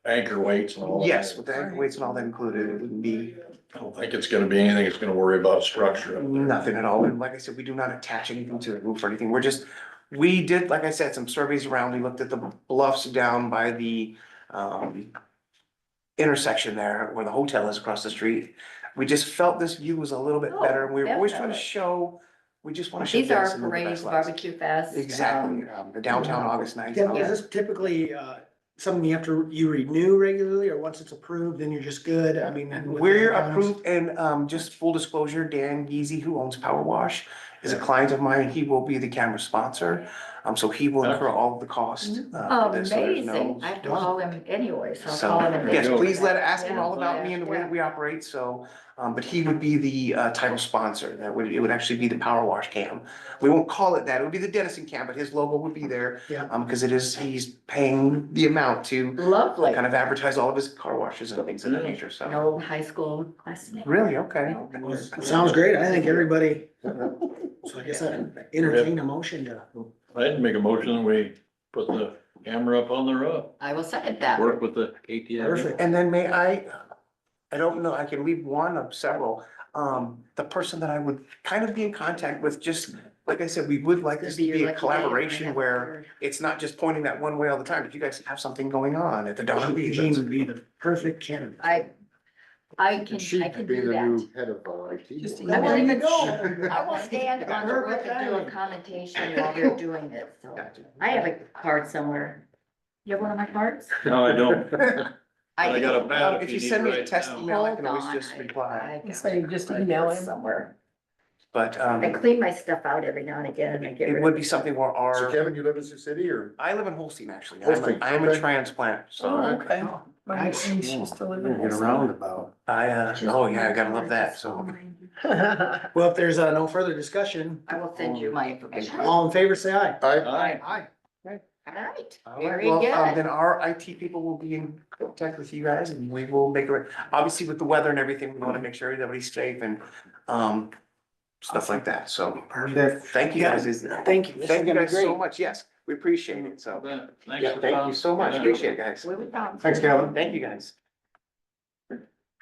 anchor weights and all that. Yes, with the anchor weights and all that included, it wouldn't be I don't think it's gonna be anything that's gonna worry about structure. up there. nothing at all, and like I said, we do not attach anything to the roof or anything, we did, like I said, some surveys around, we looked at the bluffs down by the, intersection there where the hotel is across the street. We just felt this view was a little bit better, and we were always trying to definitely. show, we just wanna show. These are Denison in the parades, best light. barbecue fest. Exactly, the downtown August nights. Kevin, is this typically, something you have to, you renew regularly, or once it's approved, then you're just good? I mean. with the We're times? approved, and just full disclosure, Dan Geezy, who owns Power Wash, is a client of mine. He will be the camera sponsor. So he will incur all of the cost. for this, so there's no- Amazing. I have to call him anyway, so I'll So, call him. and yes, visit. please ask him Yeah, all about me and the way yeah. that we operate, so, but he would be the title sponsor, it would actually be the Power Wash cam. We won't call it that, it would be the Denison cam, but his logo would be there. Yeah. Because he's paying the amount to Lovely. kind of advertise all of his car washes and things of that nature, An so. old high school classmate. Really, okay. Sounds great. I think everybody, so I guess I entertain a motion to. I'd make a motion that we put the camera up on the roof, I will second that. work with the KTM. Perfect. And then may I don't know, I can leave one of several, the person that I would kind of be in contact with, just, like I said, we would like this to be a collaboration where it's not just pointing that one way all the time, if you guys have something going on at the Don Beach. Jean would be the perfect candidate. I And can she do being the that. new head of IT. Just I email will There you even, go. I will stand on the roof and do a commentation while they're doing it, so. I have a card somewhere. You have one of my cards? No, I don't. I got a pad If you send me a test now. email, I Hold can always on. just reply. I got So you just email him. somewhere. But, I clean my stuff out every now and again and I get it rid would of be it. something where So our, Kevin, you live in Sioux City or? I live in Holstein, actually. Holstein, I'm a okay. transplant, so Oh, okay. My Nice. niece used to live in Get Holstein. around about. oh yeah, I gotta love that, so. Well, if there's no further discussion, I will send you my information. all in favor, say aye. I, Aye. All right, All right, very well, good. then our IT people will be in contact with you guys and we will make it, obviously with the weather and everything, we wanna make sure everybody's safe and, stuff like that, so. Thank you guys. Thank you. This is Thank you gonna be guys so great. much, yes, we appreciate it, so. Thanks Yeah, for thank you coming. so much, Yeah. appreciate it, guys. We were done. Thanks, Kevin. Thank you, guys.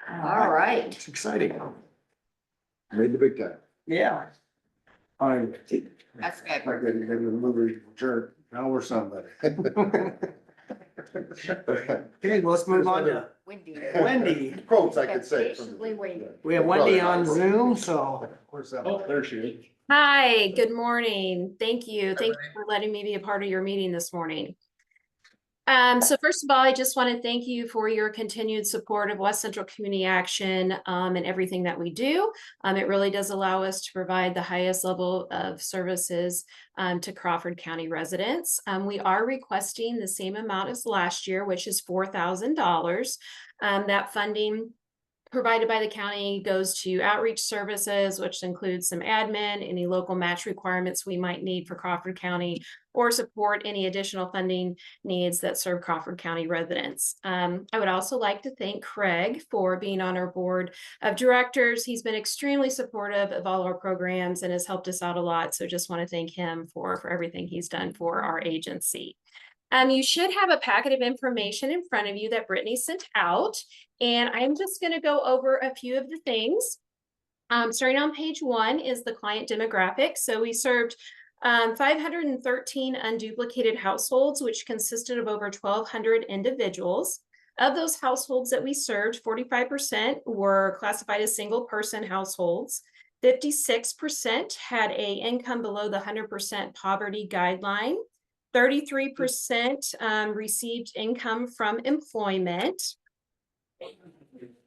All right. It's exciting. made the big time. Yeah. Fine. That's Like good. in the movie Jerk, now we're somebody. Okay, well, let's move on to Windy. Wendy. Quotes I could say. Patiently waiting. We have Wendy on Zoom, so. Oh, there she is. Hi, good morning. Thank you. Thank you for letting me be a part of your meeting this morning. So first of all, I just want to thank you for your continued support of West Central Community Action and everything that we do. It really does allow us to provide the highest level of services to Crawford County residents. We are requesting the same amount as last year, which is $4,000. That funding provided by the county goes to outreach services, which includes some admin, any local match requirements we might need for Crawford County, or support any additional funding needs that serve Crawford County residents. I would also like to thank Craig for being on our board of directors. He's been extremely supportive of all our programs and has helped us out a lot. So just want to thank him for everything he's done for our agency. You should have a packet of information in front of you that Brittany sent out, and I'm just going to go over a few of the things. Starting on page 1 is the client demographic. So we served 513 unduplicated households, which consisted of over 1,200 individuals. Of those households that we served, 45% were classified as single person households. 56% had a income below the 100% poverty guideline. 33% received income from employment.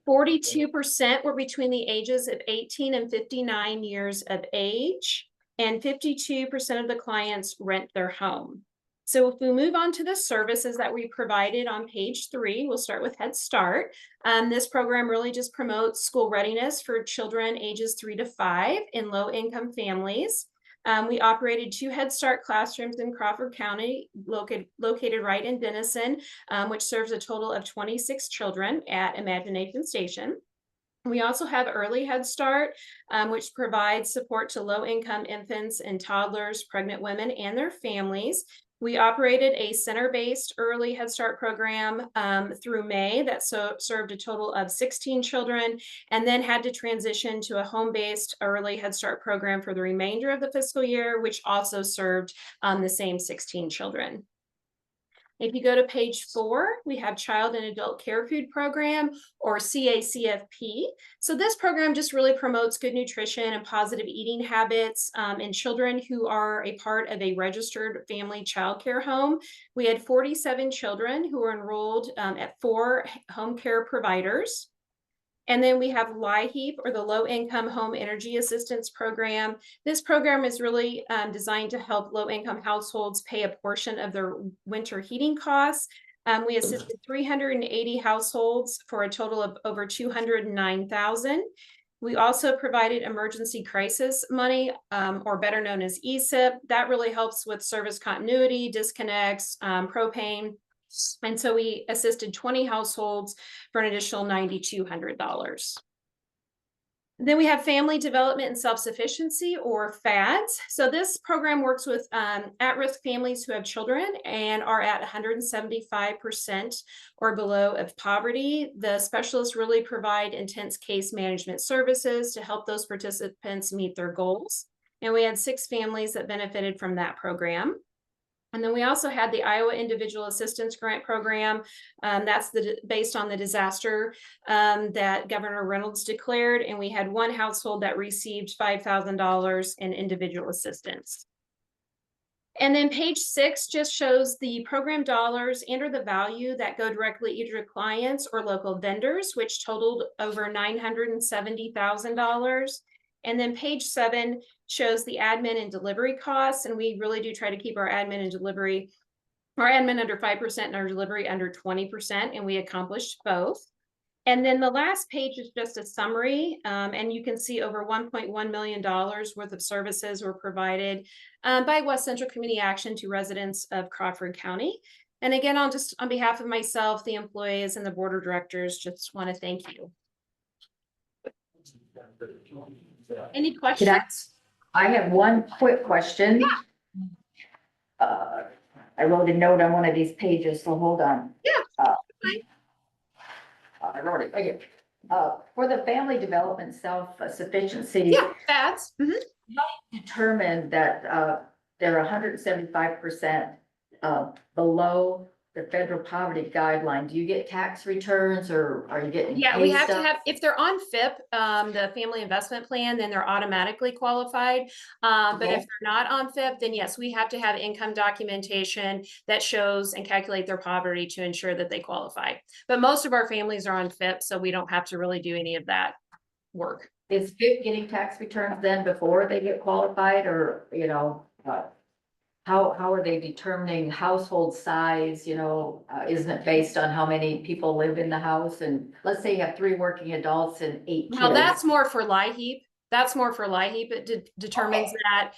42% were between the ages of 18 and 59 years of age, and 52% of the clients rent their home. So if we move on to the services that we provided on page 3, we'll start with Head Start. This program really just promotes school readiness for children ages 3 to 5 in low-income families. We operated 2 Head Start classrooms in Crawford County, located right in Denison, which serves a total of 26 children at Imagination Station. We also have Early Head Start, which provides support to low-income infants and toddlers, pregnant women, and their families. We operated a center-based early Head Start program through May that served a total of 16 children, and then had to transition to a home-based early Head Start program for the remainder of the fiscal year, which also served the same 16 children. If you go to page 4, we have Child and Adult Care Food Program, or CACFP. So this program just really promotes good nutrition and positive eating habits in children who are a part of a registered family child care home. We had 47 children who were enrolled at 4 home care providers. And then we have LIHEAP, or the Low Income Home Energy Assistance Program. This program is really designed to help low-income households pay a portion of their winter heating costs. We assisted 380 households for a total of over $209,000. We also provided emergency crisis money, or better known as ESIP. That really helps with service continuity, disconnects, propane. And so we assisted 20 households for an additional $9,200. Then we have Family Development and Self-Sufficiency, or FADS. So this program works with at-risk families who have children and are at 175% or below of poverty. The specialists really provide intense case management services to help those participants meet their goals. And we had 6 families that benefited from that program. And then we also had the Iowa Individual Assistance Grant Program. That's based on the disaster that Governor Reynolds declared. And we had one household that received $5,000 in individual assistance. And then page 6 just shows the program dollars and or the value that go directly either to clients or local vendors, which totaled over $970,000. And then page 7 shows the admin and delivery costs. And we really do try to keep our admin and delivery, our admin under 5% and our delivery under 20%. And we accomplished both. And then the last page is just a summary, and you can see over $1.1 million worth of services were provided by West Central Community Action to residents of Crawford County. And again, I'll just, on behalf of myself, the employees and the board of directors, just want to thank you. Any questions? I have one quick question. I wrote a note on one of these pages, so hold on. Yeah. I wrote it, right here. For the family development self-sufficiency. Yeah, that's. Determined that, they're 175% below the federal poverty guideline. Do you get tax returns or are you getting? Yeah, we pay have to stubs? have, if they're on FIP, the family investment plan, then they're automatically qualified. But if they're not on FIP, then yes, we have to have income documentation that shows and calculate their poverty to ensure that they qualify. But most of our families are on FIP, so we don't have to really do any of that work. Is FIP getting tax returns then before they get qualified or, you know, how are they determining household size, you know, isn't it based on how many people live in the house? And let's say you have 3 working adults and 8 kids. Well, that's more for LIHEAP. That's more for LIHEAP. It determines that.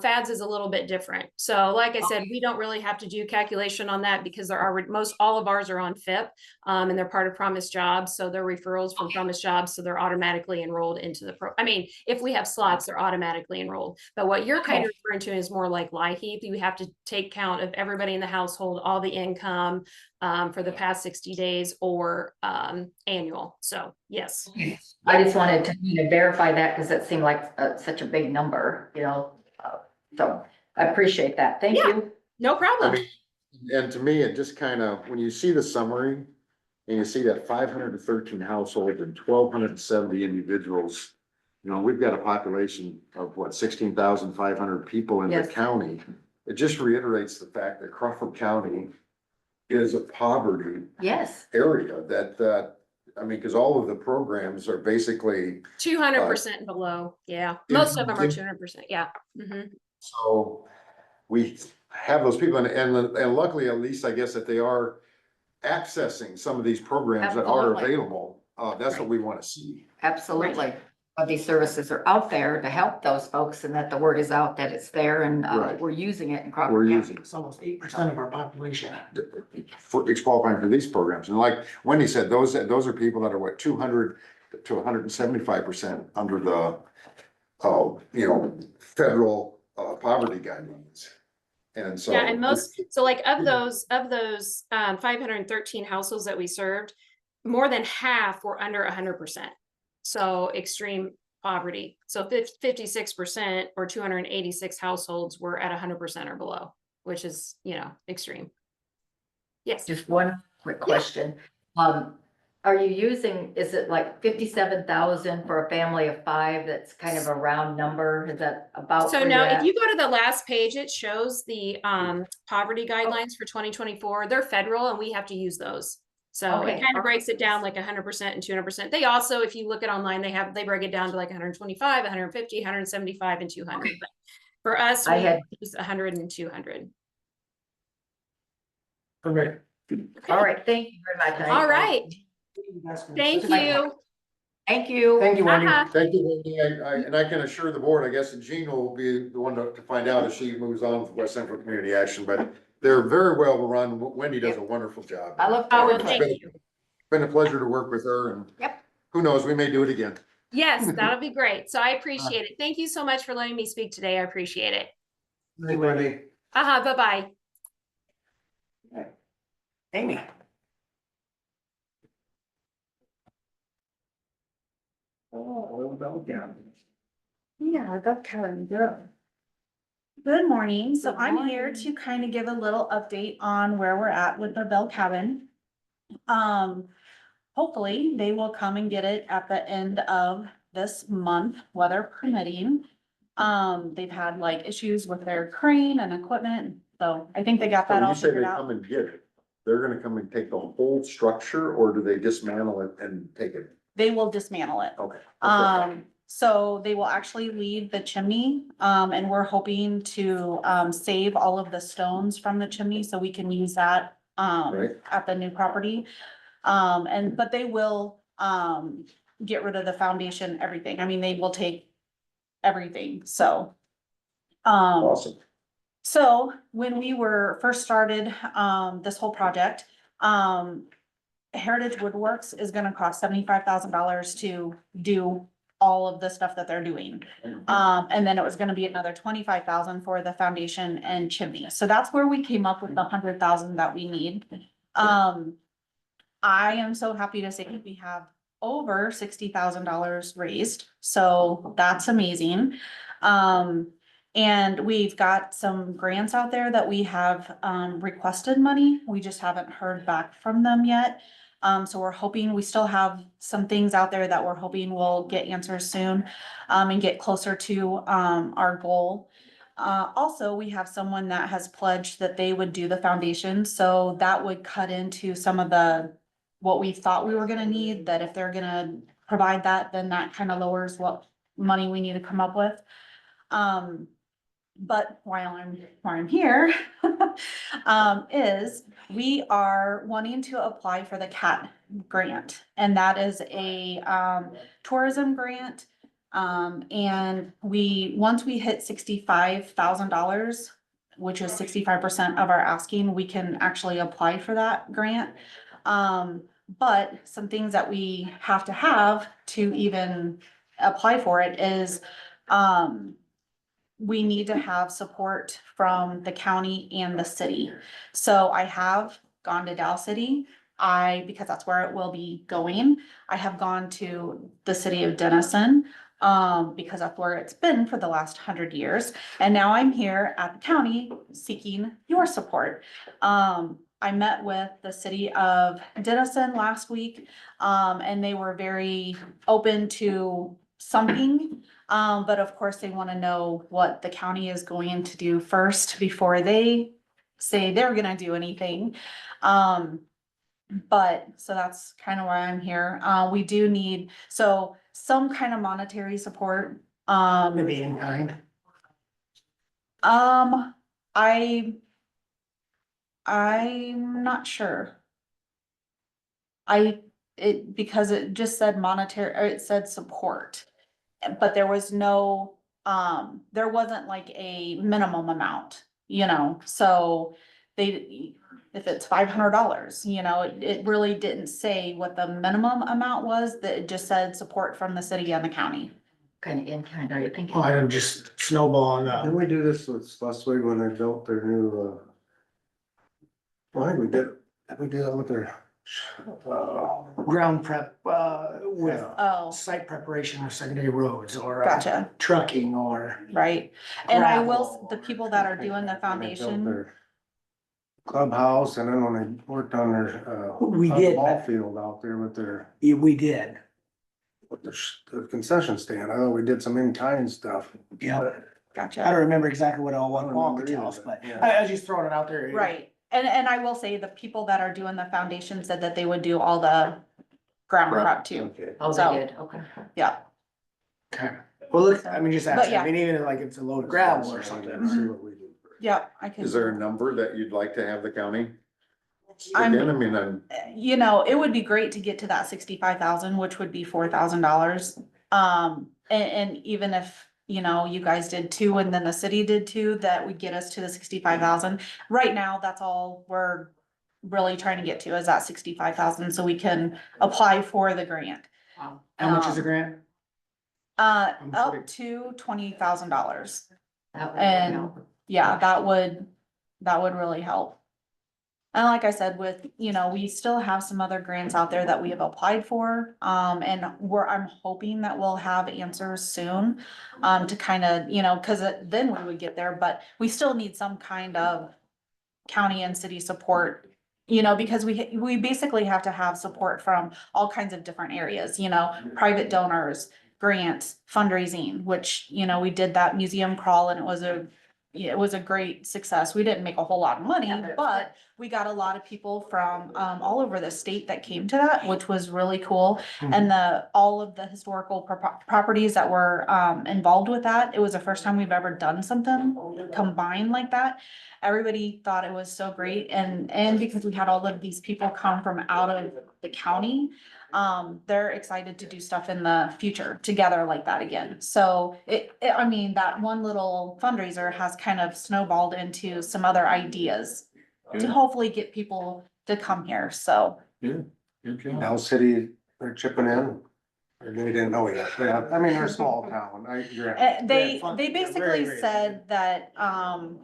FADS is a little bit different. So like I said, we don't really have to do calculation on that because there are all of ours are on FIP, and they're part of Promise Jobs. So they're referrals from Promise Jobs. So they're automatically enrolled into the I mean, if we have slots, they're automatically enrolled. But what you're kind of referring to is more like LIHEAP. You have to take count of everybody in the household, all the income, for the past 60 days or annual. So yes. I just wanted to verify that because it seemed like such a big number, you know, so I appreciate that. Thank you. No I problem. mean, and to me, it just kind of, when you see the summary and you see that 513 households and 1,270 individuals, you know, we've got a population of what, 16,500 people in the Yes. county. It just reiterates the fact that Crawford County is a poverty Yes. area that, I mean, because all of the programs are basically, 200% and below. Yeah. Most of them are 200%. Yeah. Mhm. so we have those people and luckily, at least I guess that they are accessing some of these programs that are Absolutely. available. That's what we want to see. Absolutely. But these services are out there to help those folks and that the word is out that it's there and Right. we're using it in We're Crawford County. using It's almost 8% of our population. it's qualifying for these programs. And like Wendy said, those are people that are what, 200 to 175% under the, you know, federal, poverty guidelines. And so. Yeah, and most, so like of those 513 households that we served, more than half were under 100%. So extreme poverty. So 56% or 286 households were at 100% or below, which is, you know, extreme. Yes. Just one quick question. Are you using, is it like 57,000 for a family of 5? That's kind of a round number. Is that about? So where no, you're if at? you go to the last page, it shows the poverty guidelines for 2024. They're federal and we have to use those. So it Okay. kind of breaks it down like 100% and 200%. They also, if you look at online, they break it down to like 125, 150, 175, and 200. But for us, we use 100 and 200. Perfect. All right, thank you very much. All right. Thank you. Thank you. Thank you, Wendy. Uh-huh. Thank you, Wendy. And I can assure the board, I guess, and Jean will be the one to find out as she moves on with West Central Community Action, but they're very well run. Wendy does a wonderful job. I look Oh, forward well, to thank it. you. Been a pleasure to work with her and. Yep. Who knows, we may do it again. Yes, that'll be great. So I appreciate it. Thank you so much for letting me speak today. I appreciate it. Thank you, Wendy. Bye-bye. Amy. Oh, well done. Yeah, that kind of good. Good morning. So I'm here to kind of give a little update on where we're at with the Bell Cabin. Hopefully they will come and get it at the end of this month, weather permitting. They've had like issues with their crane and equipment, so I think they got So that all you say figured they out. come and get it, they're gonna come and take the whole structure, or do they dismantle it and take it? They will dismantle it. Okay. So they will actually leave the chimney, and we're hoping to, save all of the stones from the chimney so we can use that, Right. at the new property. But they will, get rid of the foundation, everything. I mean, they will take everything, so. Awesome. So when we were first started, this whole project, Heritage Woodworks is gonna cost $75,000 to do all of the stuff that they're doing. And then it was gonna be another 25,000 for the foundation and chimney. So that's where we came up with the 100,000 that we need. I am so happy to say we have over $60,000 raised, so that's amazing. And we've got some grants out there that we have, requested money. We just haven't heard back from them yet. So we're hoping, we still have some things out there that we're hoping will get answers soon, and get closer to, our goal. Also, we have someone that has pledged that they would do the foundation, so that would cut into some of what we thought we were gonna need, that if they're gonna provide that, then that kind of lowers what money we need to come up with. But while I'm here, is we are wanting to apply for the CAT grant. And that is a, tourism grant. And once we hit $65,000, which is 65% of our asking, we can actually apply for that grant. But some things that we have to even apply for it is, we need to have support from the county and the city. So I have gone to Dow City. Because that's where it will be going. I have gone to the city of Denison, because that's where it's been for the last 100 years. And now I'm here at the county seeking your support. I met with the city of Denison last week, and they were very open to something. But of course, they want to know what the county is going to do first before they say they're gonna do anything. But, so that's kind of why I'm here. We do need, so some kind of monetary support. Maybe in kind. I'm not sure. Because it just said monetary, or it said support. But there was no, there wasn't like a minimum amount, so if it's $500, it really didn't say what the minimum amount was, that it just said support from the city and the county. Kind of in kind, are you thinking? Oh, I'm just snowballing up. Didn't we do this with Schleswig when they built their new, I think we did that with their, Ground prep, with Oh, site preparation of secondary roads or. gotcha, Trucking or. right. And I Gravel. the people that are doing the when they built foundation, their clubhouse, and then when they worked on their, We did. ball field out there with their, Yeah, we did. the concession stand. I know we did some in-kind stuff. Yeah. I gotcha, don't remember exactly what all one I don't Paul could remember tell us, either, but yeah. I was just throwing it out there. right. And I will say the people that are doing the foundation said that they would do all the ground prep too. Okay. Oh, So- they did, okay. Yeah, Okay. Well, look, I mean, just But ask, yeah. I mean, even like it's a load of gravel or something. See what we do. yeah, I can. Is there a number that you'd like to have the county? I'm- Again, I mean, I'm, It would be great to get to that 65,000, which would be $4,000. And even if, you guys did too, and then the city did too, that would get us to the 65,000. Right now, that's all we're really trying to get to, is that 65,000, so we can apply for the grant. How much is the grant? I'm sorry. Up to $20,000. That would And help. yeah, that would really help. And like I said, with, we still have some other grants out there that we have applied for. And I'm hoping that we'll have answers soon. To kind of, cause then we would get there, but we still need some kind of county and city support. Because we basically have to have support from all kinds of different areas, private donors, grants, fundraising, which, we did that museum crawl and it was a great success. We didn't make a whole lot of money, but we got a lot of people from all over the state that came to that, which was really cool. And all of the historical properties that were involved with that, it was the first time we've ever done something combined like that. Everybody thought it was so great, and because we had all of these people come from out of the county, they're excited to do stuff in the future together like that again. So I mean, that one little fundraiser has kind of snowballed into some other ideas to hopefully get people to come here, so. Good job. Dow City, they're chipping in, or they didn't know yet. I mean, they're a small town. They They're basically very said that, I'm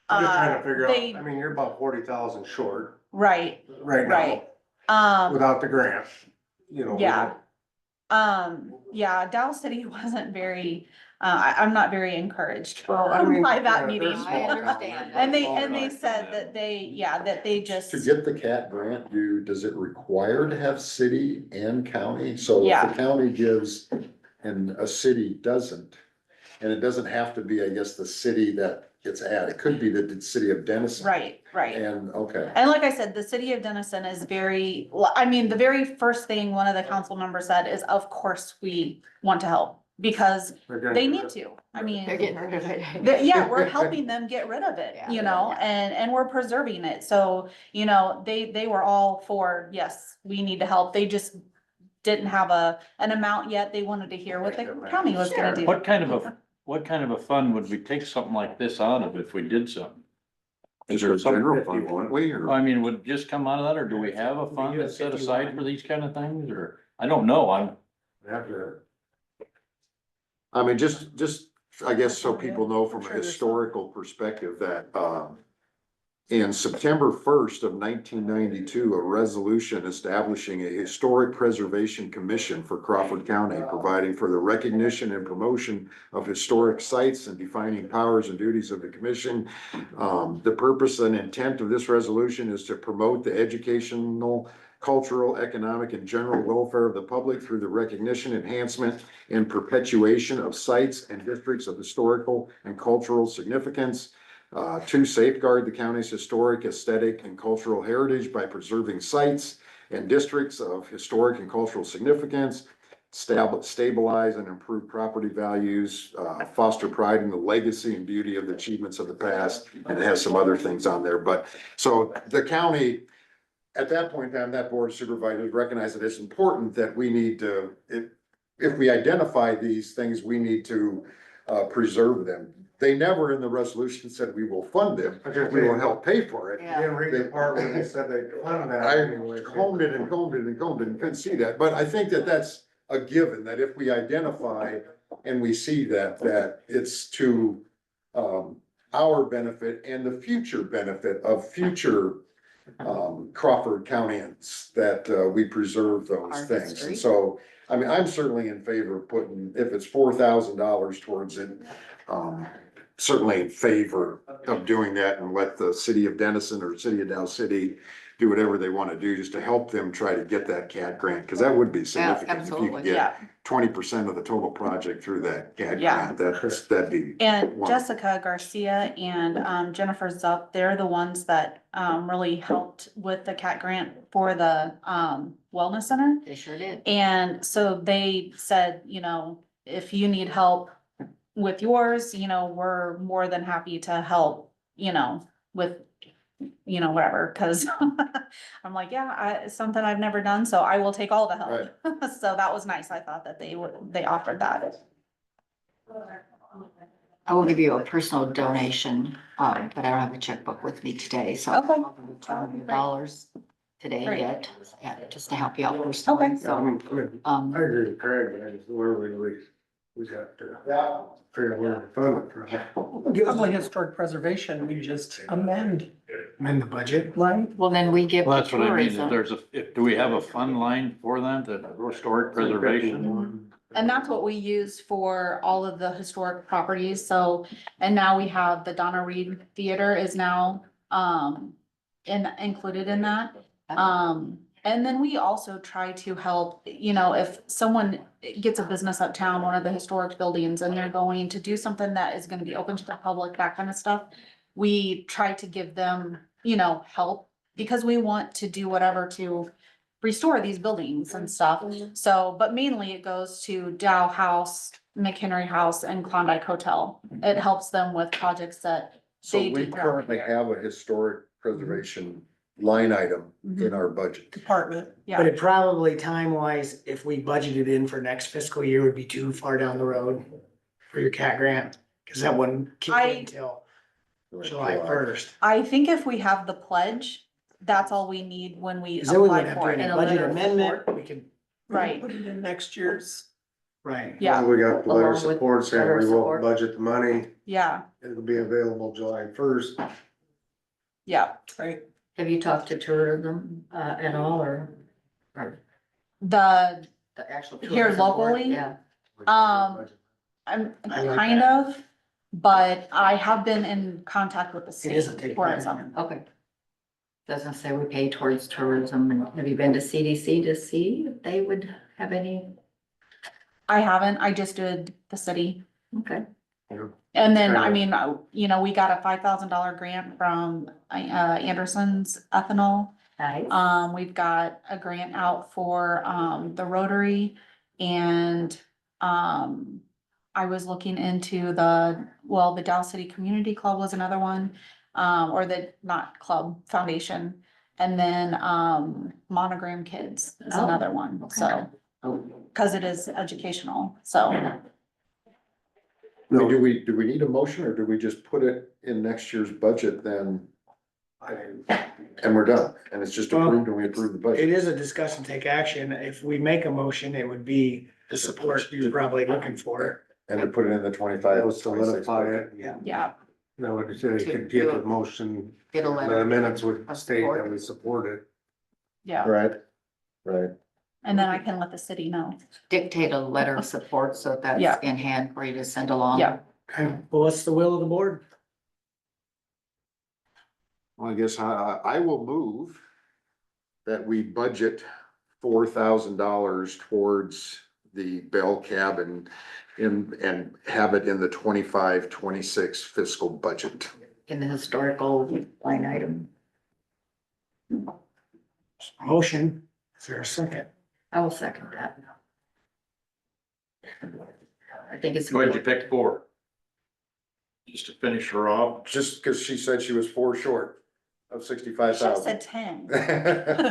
just trying to figure they- out, I mean, you're about 40,000 short right, right right. now, without the grant, Yeah. Yeah, Dow City wasn't very, I'm not very encouraged Well, I mean, by that yeah, meeting. they're small town. understand. And they said that they just. To get the CAT grant, does it require to have city and county? So if Yeah. the county gives and a city doesn't, and it doesn't have to be, I guess, the city that it's at, it could be the city of Denison. Right. And, okay. And like I said, the city of Denison is the very first thing one of the council members said is, of course, we want to help because they need to. I mean, They're getting rid of it. yeah, we're helping them get rid of it, Yeah. and we're preserving it. So, they were all for, yes, we need to help. They just didn't have an amount yet. They wanted to hear what the county was gonna do. What kind of a fund would we take something like this out of if we did something? Is there a general fund, won't we, or? I mean, would it just come out of that, or do we have a fund that's set aside for these kind of things, or, I don't know, I mean, just, I guess, so people know from a historical perspective that, in September 1st of 1992, a resolution establishing a historic preservation commission for Crawford County, providing for the recognition and promotion of historic sites and defining powers and duties of the commission. The purpose and intent of this resolution is to promote the educational, cultural, economic, and general welfare of the public through the recognition, enhancement, and perpetuation of sites and districts of historical and cultural significance. To safeguard the county's historic, aesthetic, and cultural heritage by preserving sites and districts of historic and cultural significance, stabilize and improve property values, foster pride in the legacy and beauty of the achievements of the past, and it has some other things on there. But, so the county, at that point in time, that board of supervisors recognized that it's important that we need to, if we identify these things, we need to preserve them. They never in the resolution said we will fund them, we will help pay for it. I didn't read the part where they said they funded that. I combed it and couldn't see that, but I think that that's a given, that if we identify and we see that it's to our benefit and the future benefit of future Crawford Countyans, that we preserve those Our things. history. And so, I mean, I'm certainly in favor of putting, if it's $4,000 towards it, certainly in favor of doing that, and let the city of Denison or city of Dow City do whatever they want to do just to help them try to get that CAD grant, because that would be significant if you absolutely. could Yeah. get 20% of the total project through that CAD Yeah. grant. That'd be. And wonderful. Jessica Garcia and Jennifer Zup, they're the ones that really helped with the CAT grant for the wellness center. They sure did. And so they said, if you need help with yours, we're more than happy to help, with, whatever, cause I'm like, yeah, it's something I've never done, so I will take all the help. So that was nice. I thought that they offered that. I will give you a personal donation, but I don't have a checkbook with me today, so. Okay. I'll give you $200 today Great. yet, just to help you out personally, Okay. so. I agree with Craig, but I just, where we We got to figure out where to fund it from. Probably historic preservation, we just amend, Amend the budget. right? Well, then we give Well, to that's what I mean, if tourism. there's do we have a fund line for that, the historic preservation? And that's what we use for all of the historic properties, so, and now we have the Donna Reed Theater is now, included in that. And then we also try to help, you know, if someone gets a business uptown, one of the historic buildings, and they're going to do something that is gonna be open to the public, that kind of stuff. We try to give them, you know, help, because we want to do whatever to restore these buildings and stuff. So, but mainly it goes to Dow House, McHenry House, and Klondike Hotel. It helps them with projects that So they we do. currently have a historic preservation line item in our budget. Department. But Yeah, it probably time-wise, if we budgeted in for next fiscal year, would be too far down the road for your cat grant, cause that wouldn't kick in until July first. I think if we have the pledge, that's all we need when we Cause then we apply wouldn't have for to do it. any And a budget letter of amendment, support. we could, Right, Put it in next year's. right. yeah, We got the letter Along of with support saying letter of we will support. budget the money. yeah, It'll be available July 1st. yeah. Right. Have you talked to tourism, at all, or The, the actual? Here tourism board? locally? Yeah, I'm I like kind that. of, but I have been in contact with the It is a state take. tourism. okay. Doesn't say we pay towards tourism, and have you been to CDC to see if they would have any? I haven't, I just did the city. Okay, And then, I Kind of. mean, you know, we got a $5,000 grant from, Anderson's Ethanol. nice. We've got a grant out for, the Rotary, and, I was looking into the Dow City Community Club was another one, or the, not club, foundation. And then, Monogram Kids is Oh, another one, so, cause it is educational, so. Do we need a motion, or do we just put it in next year's budget then? And we're done, and it's just approved and we approve the It budget? is a discuss and take action. If we make a motion, it would be the support you're probably looking for. And to put it in the 25. It'll solidify it. Yeah, No, what it said, you could give the motion, Get a the letter. minutes would of state support. that we support it. yeah, Right, right. and then I can let the city know. Dictate a letter of support, so that's Yeah. in hand for you to send along. Yeah. Okay, well, what's the will of the board? Well, I guess I will move that we budget $4,000 towards the Bell Cabin and have it in the 25-26 fiscal budget. In the historical line item. Motion, is there a second? I will second that. I think it's. Why'd you pick 4? Just to finish her off? Just because she said she was 4 short of Should've 65,000. said 10. And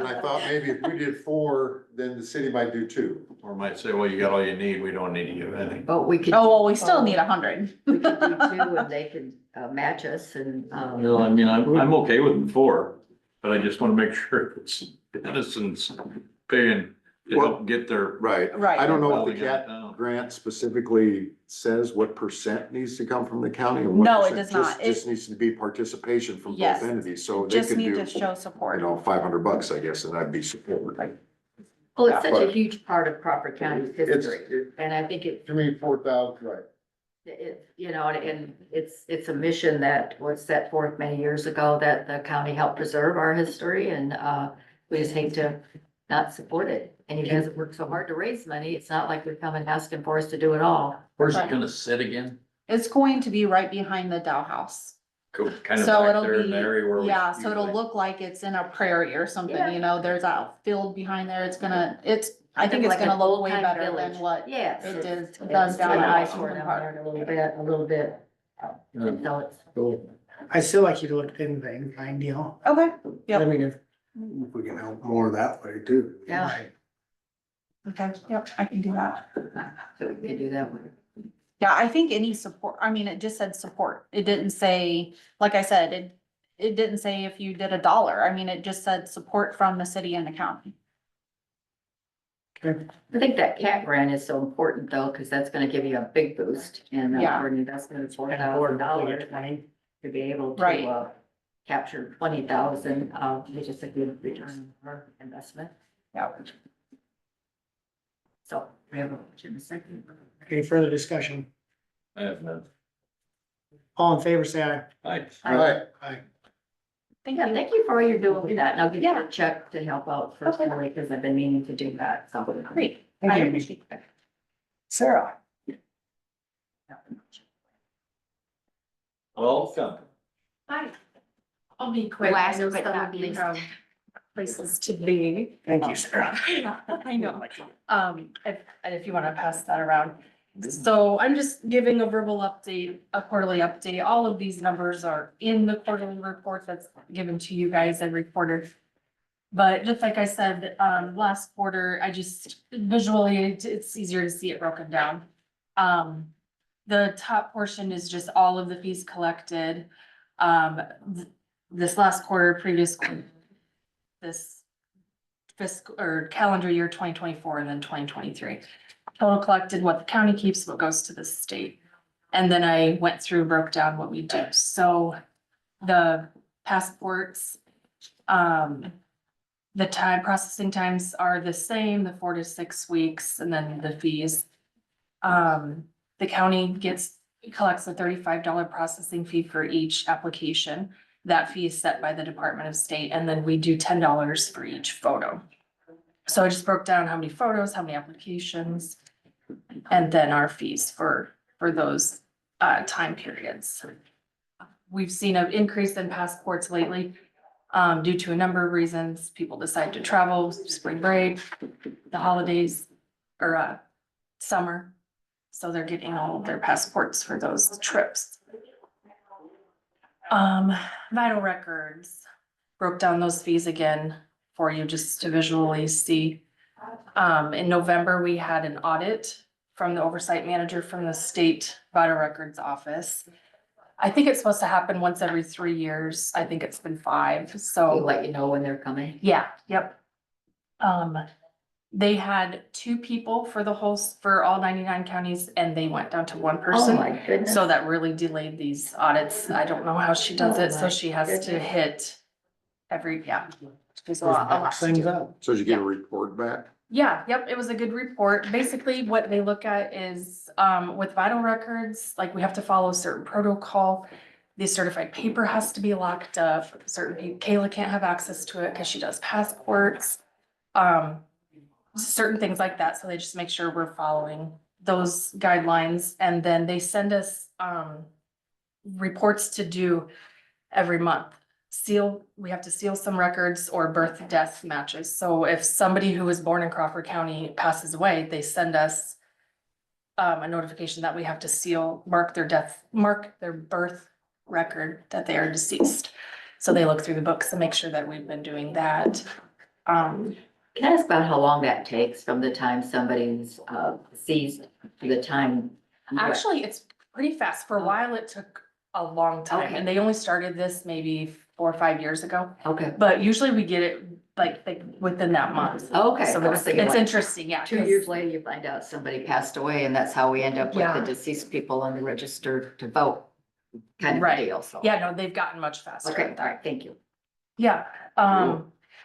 I thought maybe if we did 4, then the city might do 2. Or might say, well, you got all you need, we don't need to give any. But we could. Oh, well, we still need 100. We could do 2 and they could, match us and, Well, I mean, I'm okay with 4, but I just wanna make sure it's Dennison's paying to help get their. Right. Right. I don't know if building the out cat down. grant specifically says what percent needs to come from the county. Or what No, it percent does not. Just needs to be participation from both Yes. entities, so they Just could need do, to show you support. know, $500, I guess, and that'd be support. well, it's such a But- huge part of Crawford County's It's, history. And I think it, to me, 4,000, right. you know, and it's a mission that was set forth many years ago that the county helped preserve our history and, we just hate to not support it. And you guys have worked so hard to raise money. It's not like we're coming asking for us to do it all. Where's it Right. gonna sit again? It's going to be right behind the Dow House. Kind of So back it'll there in be, the area where. we yeah, so it'll usually- look like it's in a prairie or something, Yeah. you know, there's a field behind there. I think it's Like an gonna look way old-time better village. than what Yes. it it's- does it's down too at nice for Washington them Park. there, a little bit. So it's. I still like you to look in the fine deal. Okay, I yep, mean, If we can help more that way too. Yeah. right. okay, yep, I can do that. So we can do that one. Yeah, I think any support, I mean, it just said support. It didn't say, like I said, it didn't say if you did $1. I mean, it just said support from the city and the county. Okay. I think that cat grant is so important though, because that's gonna give you a big boost and Yeah. for an investment of And board $4,000 20. to be able Right. to capture 20,000, which is a good return on our investment. Yeah. So we have a motion in a second. Any further discussion? I have none. All in favor, say aye. Aye. All right, Aye. Thank Yeah, you. thank you for all you're doing with that. And I'll give you Yeah. a check to help out personally, because I've been meaning to do that, so. Great. Thank I you. appreciate that. Sarah? Welcome. Hi. I'll be quick. Last I know but some not of you least. have Places to be. Thank you, Sarah. I know. If you wanna pass that around. So I'm just giving a verbal update, a quarterly update. All of these numbers are in the quarterly report that's given to you guys every quarter. But just like I said, last quarter, I just visually, it's easier to see it broken down. The top portion is just all of the fees collected. This last quarter, previous quarter, this fiscal or calendar year 2024 and then 2023. Total collected, what the county keeps, what goes to the state. And then I went through, broke down what we do. So the passports, the processing times are the same, the 4 to 6 weeks, and then the fees. The county collects a $35 processing fee for each application. That fee is set by the Department of State, and then we do $10 for each photo. So I just broke down how many photos, how many applications, and then our fees for those time periods. We've seen an increase in passports lately due to a number of reasons. People decide to travel, spring break, the holidays, or summer. So they're getting all of their passports for those trips. Vital records, broke down those fees again for you just to visually see. In November, we had an audit from the oversight manager from the state vital records office. I think it's supposed to happen once every 3 years. I think it's been 5, We'll so. let you know when they're coming. Yeah, yep. They had 2 people for for all 99 counties and they went down to 1 Oh, person. my goodness. So that really delayed these audits. I don't know how she does Oh, it, so my she has to goodness. hit there's a Those lot box to things do. up. so did you get a report back? Yeah, yep, it was a good report. Basically, what they look at is, with vital records, like we have to follow a certain protocol. The certified paper has to be locked up, Kayla can't have access to it because she does passports. Certain things like that, so they just make sure we're following those guidelines, and then they send us, reports to do every month. We have to seal some records or birth death matches. So if somebody who was born in Crawford County passes away, they send us a notification that we have to mark their birth record that they are deceased. So they look through the books and make sure that we've been doing that. Can I ask about how long that takes from the time somebody's seized to the time? Actually, it's pretty fast. For a while, it took a long time, Okay. and they only started this maybe 4 or 5 years ago. Okay, But usually we get it like within that month. okay. So I was thinking it's like interesting, yeah. 2 years later, you find out somebody passed away and that's how we end up with Yeah. the deceased people on the register to vote. Kind of a Right. deal, so. Yeah, no, they've gotten much faster Okay, at all that. right, thank you. Yeah,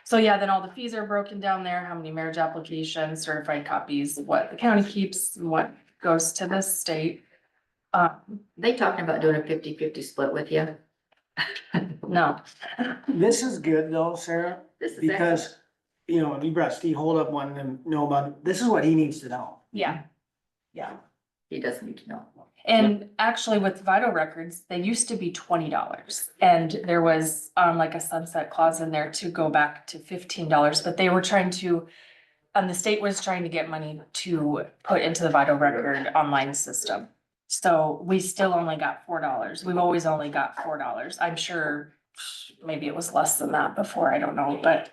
so yeah, then all the fees are broken down there, how many marriage applications, certified copies, what the county keeps, and what goes to the state. They talking about doing a 50-50 split with you? No, This is good though, Sarah, This is because, you know, you brought Steve Hold up, wanting him to know about, it. This is what he needs to know. yeah, excellent. He doesn't need to know. and actually with vital records, they used to be $20. And there was like a sunset clause in there to go back to $15, but they were trying to, the state was trying to get money to put into the vital record online system. So we still only got $4. We've always only got $4. I'm sure maybe it was less than that before, I don't know, but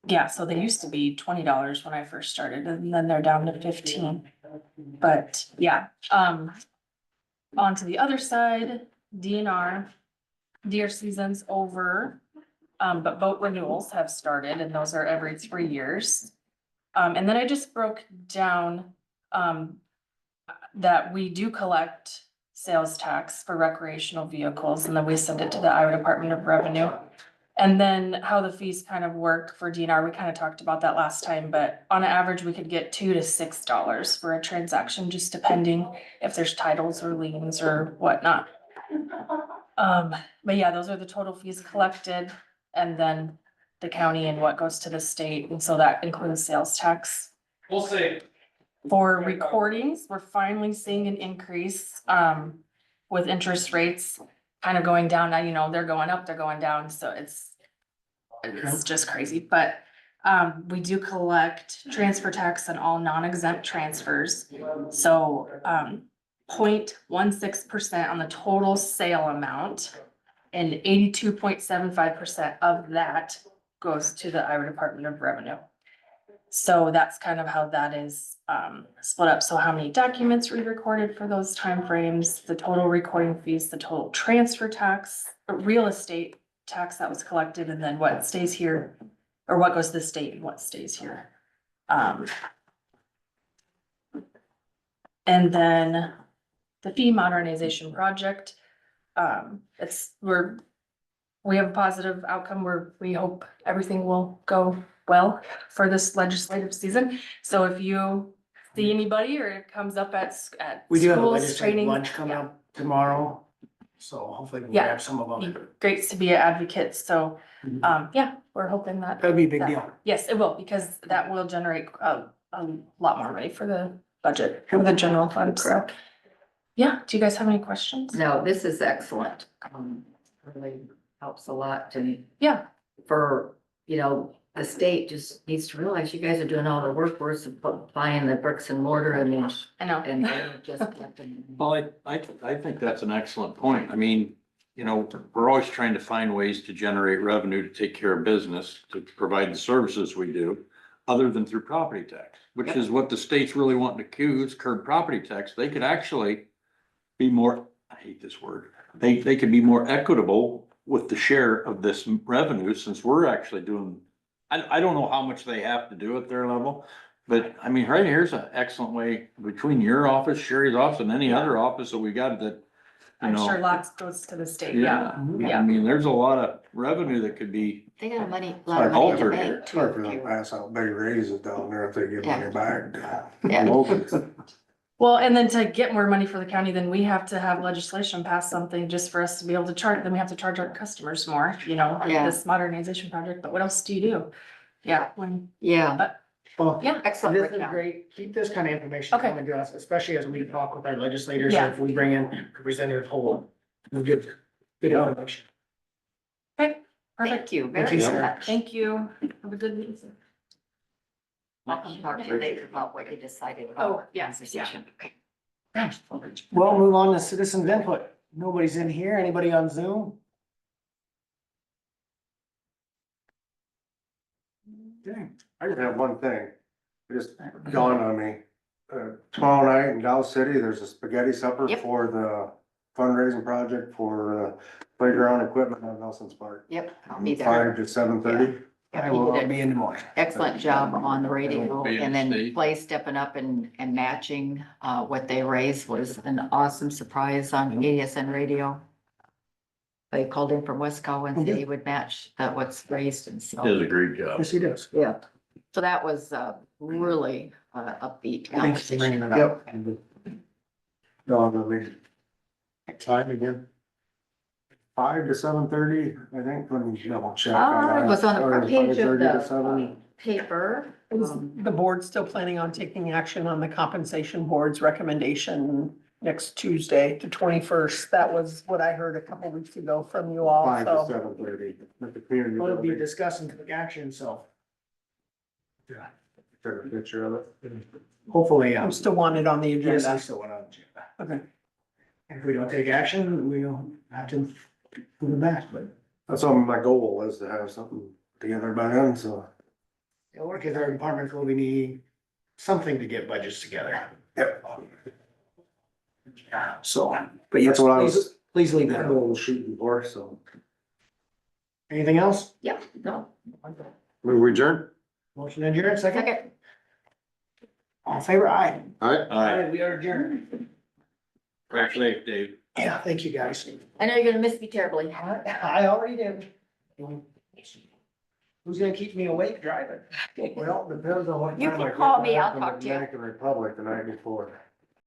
yeah, so they used to be $20 when I first started, and then they're down to 15. But yeah, on to the other side, DNR, deer season's over. But boat renewals have started, and those are every 3 years. And then I just broke down, that we do collect sales tax for recreational vehicles, and then we send it to the Iowa Department of Revenue. And then how the fees kind of work for DNR, we kind of talked about that last time, but on average, we could get $2 to $6 for a transaction, just depending if there's titles or liens or whatnot. But yeah, those are the total fees collected, and then the county and what goes to the state, and so that includes sales tax. We'll see. For recordings, we're finally seeing an increase, with interest rates kind of going down. Now, you know, they're going up, they're going down, so it's just crazy, but, we do collect transfer tax on all non-exempt transfers. So, 0.16% on the total sale amount, and 82.75% of that goes to the Iowa Department of Revenue. So that's kind of how that is split up. So how many documents we recorded for those timeframes, the total recording fees, the total transfer tax, real estate tax that was collected, and then what stays here, or what goes to the state and what stays here. And then the fee modernization project, we have a positive outcome where we hope everything will go well for this legislative season. So if you see anybody or it comes up at We do have a schools, legislative training, lunch coming up tomorrow, so hopefully we'll Yeah. grab some of be them. great to be an advocate. So, yeah, we're hoping that. That'd be a big deal. Yes, it will, because that will generate a lot more money for the budget, for the general fund. So, yeah, do you guys have any questions? No, this is excellent. Really helps a lot to, Yeah, for, you know, the state just needs to realize you guys are doing all the work. We're supplying the bricks and mortar and I know. and they're just collecting. Well, I think that's an excellent point. I mean, you know, we're always trying to find ways to generate revenue to take care of business, to provide the services we do, other than through property tax, which is what the state's really wanting to curb property tax. They could actually be more, I hate this word, they could be more equitable with the share of this revenue, since we're actually doing, I don't know how much they have to do at their level, but I mean, right here's an excellent way between your office, Sherry's office, and any other office that we got that, you I'm sure know. lots goes to the state, yeah. Yeah, I mean, there's a lot of revenue that could be, They got a lot Hard of money to altered make here. It's hard for them too. to pass out big raises down there if they give money back. Yeah. Locals. Well, and then to get more money for the county, then we have to have legislation pass something just for us to be able to charge, then we have to charge our customers more, you know, for Yeah. this modernization project, but what else do you do? Yeah, when, Yeah, Well, yeah, excellent this is breakdown. great. Keep this kind of information Okay. coming to us, especially as we talk with our legislators, Yeah. or if we bring in representative whole. We'll get good information. okay, perfect. Thank you Thank very you, sir. much. Thank you. Have a good meeting. I'll come talk to you later about what you decided. Oh, yes, Conversation. Okay. Well, move on to citizens input. Nobody's in here. Anybody on Zoom? Okay. I just have one thing, it just dawned on me. Tomorrow night in Dow City, there's a spaghetti supper Yep. for the fundraising project for playground equipment on Nelson's Park. Yep, I'll be there. 5 to 7:30. I You will did be in the morning. excellent job on the radio, Be in and the then state. Clay stepping up and matching what they raised was an awesome surprise on ASN radio. They called in from Wesco and said he would match what's raised and so. does a great job. Yes, he does. Yeah, so that was really upbeat Thanks for bringing conversation. it up. Yep. Dawned on me. Time again? 5 to 7:30, I think, let me double check. It was on the front Or page of 5:30 to the 7. paper. Is the board still planning on taking action on the compensation board's recommendation next Tuesday, the 21st? That was what I heard a couple weeks ago from you all, 5 to so. 7:30 at the community We'll be building. discussing the action, so Took a picture of it. hopefully, I'm still wanted on the yes, I agenda. still want on the agenda. Okay. If we don't take action, we'll have to move it back, but. That's what my goal was, to have something together by then, so. Because our departments will be needing something to get budgets together. Yep. So, but yes, That's what I was- please leave That that. goal was shooting for, so. Anything else? Yep, no. Move we adjourn? Motion adjourned, second? Second. All in favor, aye. Alright, Aye. We are adjourned. Drive safe, Dave. Yeah, thank you, guys. I know you're gonna miss me terribly. I already did. Who's gonna keep me awake driving? Well, depends on what You time can I get call me, back I'll from talk the to you. Dominican Republic the night before.